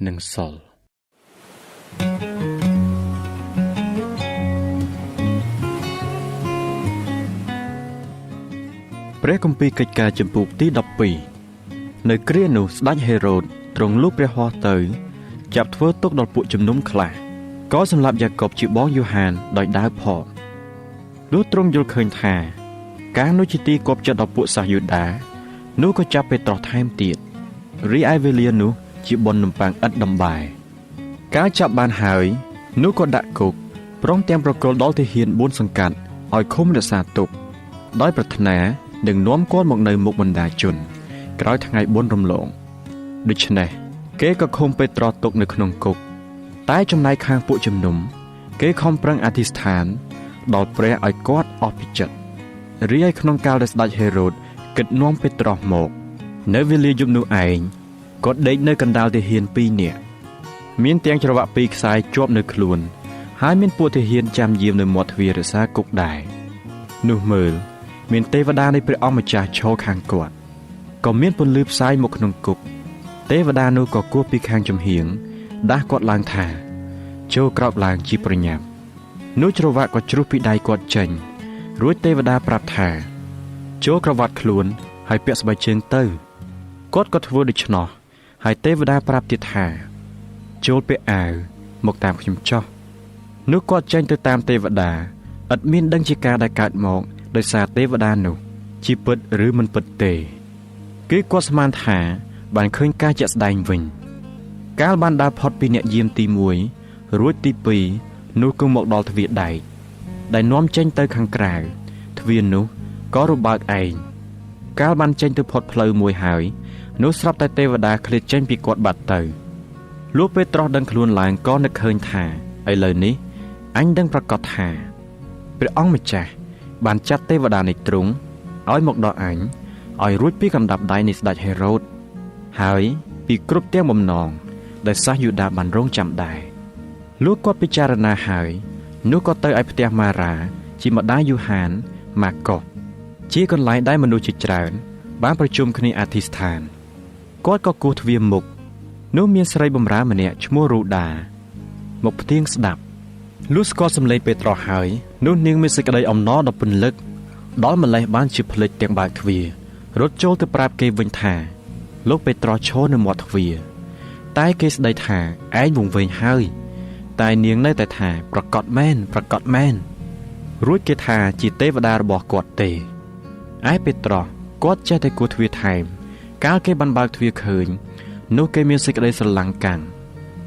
និងសុលព្រះគម្ពីរកិច្ចការចំពោះទី12នៅគ្រានោះស្ដេចហេរ៉ូតទ្រង់លូកព្រះហស្ថទៅចាប់ធ្វើទុកដល់ពួកជំនុំខ្លះក៏សម្លាប់យ៉ាកុបជាបងយូហានដោយដាវផលលុះទ្រង់យល់ឃើញថាការនោះជាទីគាប់ចិត្តដល់ពួកសាសយូដានោះក៏ចាប់ពេត្រុសថែមទៀតរីឯវេលានោះជាបុណ្យនំប៉័ងឥតដំបែការចាប់បានហើយនោះក៏ដាក់គុកព្រមទាំងប្រគល់ដល់ទាហាន4សង្កាត់ឲ្យឃុំរក្សាទុកដោយប្រាថ្នានឹងនាំគាត់មកនៅមុខបណ្ដាជនក្រោយថ្ងៃបុណ្យរំលងដូច្នេះគេក៏ឃុំពេត្រុសទុកនៅក្នុងគុកតែចំណែកខាងពួកជំនុំគេខំប្រឹងអធិស្ឋានដល់ព្រះឲ្យគាត់អស់ពីចិត្តរីឯក្នុងកាលដែលស្ដេចហេរ៉ូតគិតនាំពេត្រុសមកនៅវេលាយប់នោះឯងគាត់ដេកនៅកណ្ដាលទាហាន2នាក់មានទាំងច្រវាក់2ខ្សែជាប់នៅខ្លួនហើយមានពួកទាហានចាំយាមនៅមាត់ទ្វាររក្សាគុកដែរនោះមើលមានទេវតានៃព្រះអង្គម្ចាស់ឈរខាងគាត់ក៏មានពន្លឺផ្សាយមកក្នុងគុកទេវតានោះក៏គោះពីខាងចំហៀងដាស់គាត់ឡើងថាចូលក្រោកឡើងជាប្រញាប់នោះច្រវាក់ក៏ជ្រុះពីដៃគាត់ចេញរួចទេវតាប្រាប់ថាចូលក្រវាត់ខ្លួនហើយពាក់ស្បែកជើងទៅគាត់ក៏ធ្វើដូច្នោះហើយទេវតាប្រាប់ទៀតថាចូលពាក់អាវមកតាមខ្ញុំចុះនោះគាត់ចេញទៅតាមទេវតាឥតមានដឹងជាការដែលកើតមកដោយសារទេវតានោះជាពិតឬមិនពិតទេគឺគាត់ស្មានថាបានឃើញការជាក់ស្ដែងវិញកាលបានដើរផុតពីអ្នកយាមទី1រួចទី2នោះគឺមកដល់ទ្វារដែកដែលនាំចេញទៅខាងក្រៅទ្វារនោះក៏របើកឯងកាលបានចេញទៅផុតផ្លូវមួយហើយនោះស្រាប់តែទេវតាឃ្លាតចេញពីគាត់បាត់ទៅលុះពេត្រុសដឹងខ្លួនឡើងក៏នឹកឃើញថាឥឡូវនេះ អញដឹងប្រកាសថាព្រះអង្គម្ចាស់បានចាត់ទេវតានៃទ្រង់ឲ្យមកដល់អញឲ្យរួចពីកណ្ដាប់ដៃនៃស្ដេចហេរ៉ូតហើយពីគ្រប់ទាំងបំណងដែលសាសយូដាបានរងចាំដែរលុះគាត់ពិចារណាហើយនោះក៏ទៅឲ្យផ្ទះម៉ារ៉ាជាម្ដាយយូហានម៉ាកុសជាកន្លែងដែលមនុស្សជាច្រើនបានប្រជុំគ្នាអធិស្ឋានគាត់ក៏គោះទ្វារមុខនោះមានស្រីបម្រើម្នាក់ឈ្មោះរូដាមកផ្ទៀងស្ដាប់លុះស្គាល់សំឡេងពេត្រុសហើយនោះនាងមានសេចក្តីអំណរដ៏ពន្លឹកដល់ម្លេះបានជាភ្លេចទាំងបើកទ្វាររត់ចូលទៅប្រាប់គេវិញថាលោកពេត្រុសឈរនៅមាត់ទ្វារតែគេស្ដីថាឯងវង្វេងហើយតែនាងនៅតែថាប្រកាសមែនរួចគេថាជាទេវតារបស់គាត់ទេឯពេត្រុសគាត់ចេះតែគោះទ្វារថែមកាលគេបានបើកទ្វារឃើញនោះគេមានសេចក្តីស្រឡាំងកាន់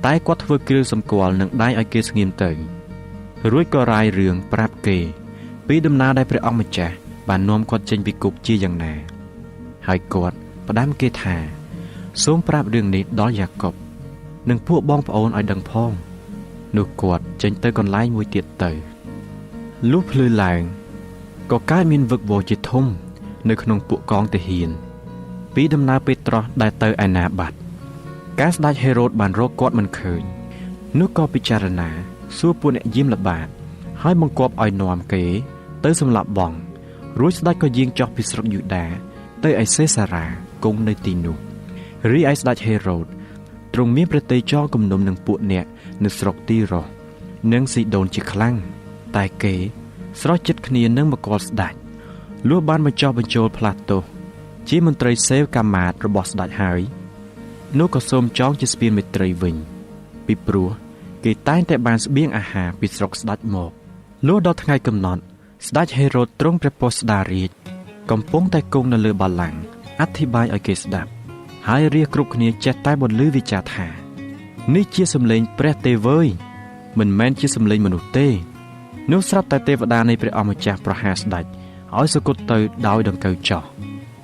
តែគាត់ធ្វើគ្រឿងសម្គាល់នឹងដៃឲ្យគេស្ងៀមទៅរួចក៏រាយរឿងប្រាប់គេពីដំណើរដែលព្រះអង្គម្ចាស់បាននាំគាត់ចេញពីគុកជាយ៉ាងណាហើយគាត់ផ្ដាំគេថាសូមប្រាប់រឿងនេះដល់យ៉ាកុបនិងពួកបងប្អូនឲ្យដឹងផងនោះគាត់ចេញទៅកន្លែងមួយទៀតទៅលុះភ្លឺឡើងក៏កើតមានវឹកវរជាធំនៅក្នុងពួកកងទាហានពីដំណើរពេត្រុសដែលទៅឯណាបាត់ការស្ដេចហេរ៉ូតបានរកគាត់មិនឃើញនោះក៏ពិចារណាសួរពួកអ្នកយាមល្បាតហើយបង្គាប់ឲ្យនាំគេទៅសម្លាប់បងរួចស្ដេចក៏យាងចុះពីស្រុកយូដាទៅឯសេសារ៉ាគង់នៅទីនោះរីឯស្ដេចហេរ៉ូតទ្រង់មានប្រតិចរគំនុំនឹងពួកអ្នកនៅស្រុកទីរ៉ូសនិងស៊ីដូនជាខ្លាំងតែគេស្រោះចិត្តគ្នានឹងមកលស្ដេចលុះបានបញ្ចុះបញ្ចូលផ្លាស់ទោសជាមន្ត្រីសេវកាម៉ាតរបស់ស្ដេចហើយនោះក៏សូមចងជាស្ពានមេត្រីវិញពីព្រោះគេតែងតែបានស្បៀងអាហារពីស្រុកស្ដេចមកលុះដល់ថ្ងៃកំណត់ស្ដេចហេរ៉ូតទ្រង់ព្រះពោស្តារាជកំពុងតែគង់នៅលើបល្ល័ង្កអធិប្បាយឲ្យគេស្ដាប់ហើយរាជគ្រប់គ្នាចេះតែបន្លឺវិចារថានេះជាសំឡេងព្រះទេវើយមិនមែនជាសំឡេងមនុស្សទេនោះស្រាប់តែទេវតានៃព្រះអង្គម្ចាស់ប្រហារស្ដេចឲ្យសុគតទៅដោយដង្កូវចោះ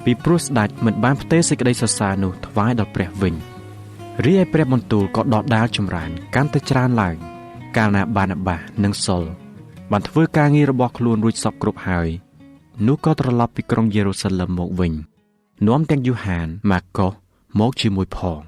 ពីព្រោះស្ដេចមិនបានផ្ទេរសេចក្តីសរសើរនោះថ្វាយដល់ព្រះវិញរីឯព្រះបន្ទូលក៏ដដាលចម្រើនកាន់តែច្រើនឡើងកាលណាបាណាបានិងសុលបានធ្វើការងាររបស់ខ្លួនរួចសពគ្រប់ហើយនោះក៏ត្រឡប់ពីក្រុងយេរូសាឡឹមមកវិញនាំទាំងយូហានម៉ាកុសមកជាមួយផង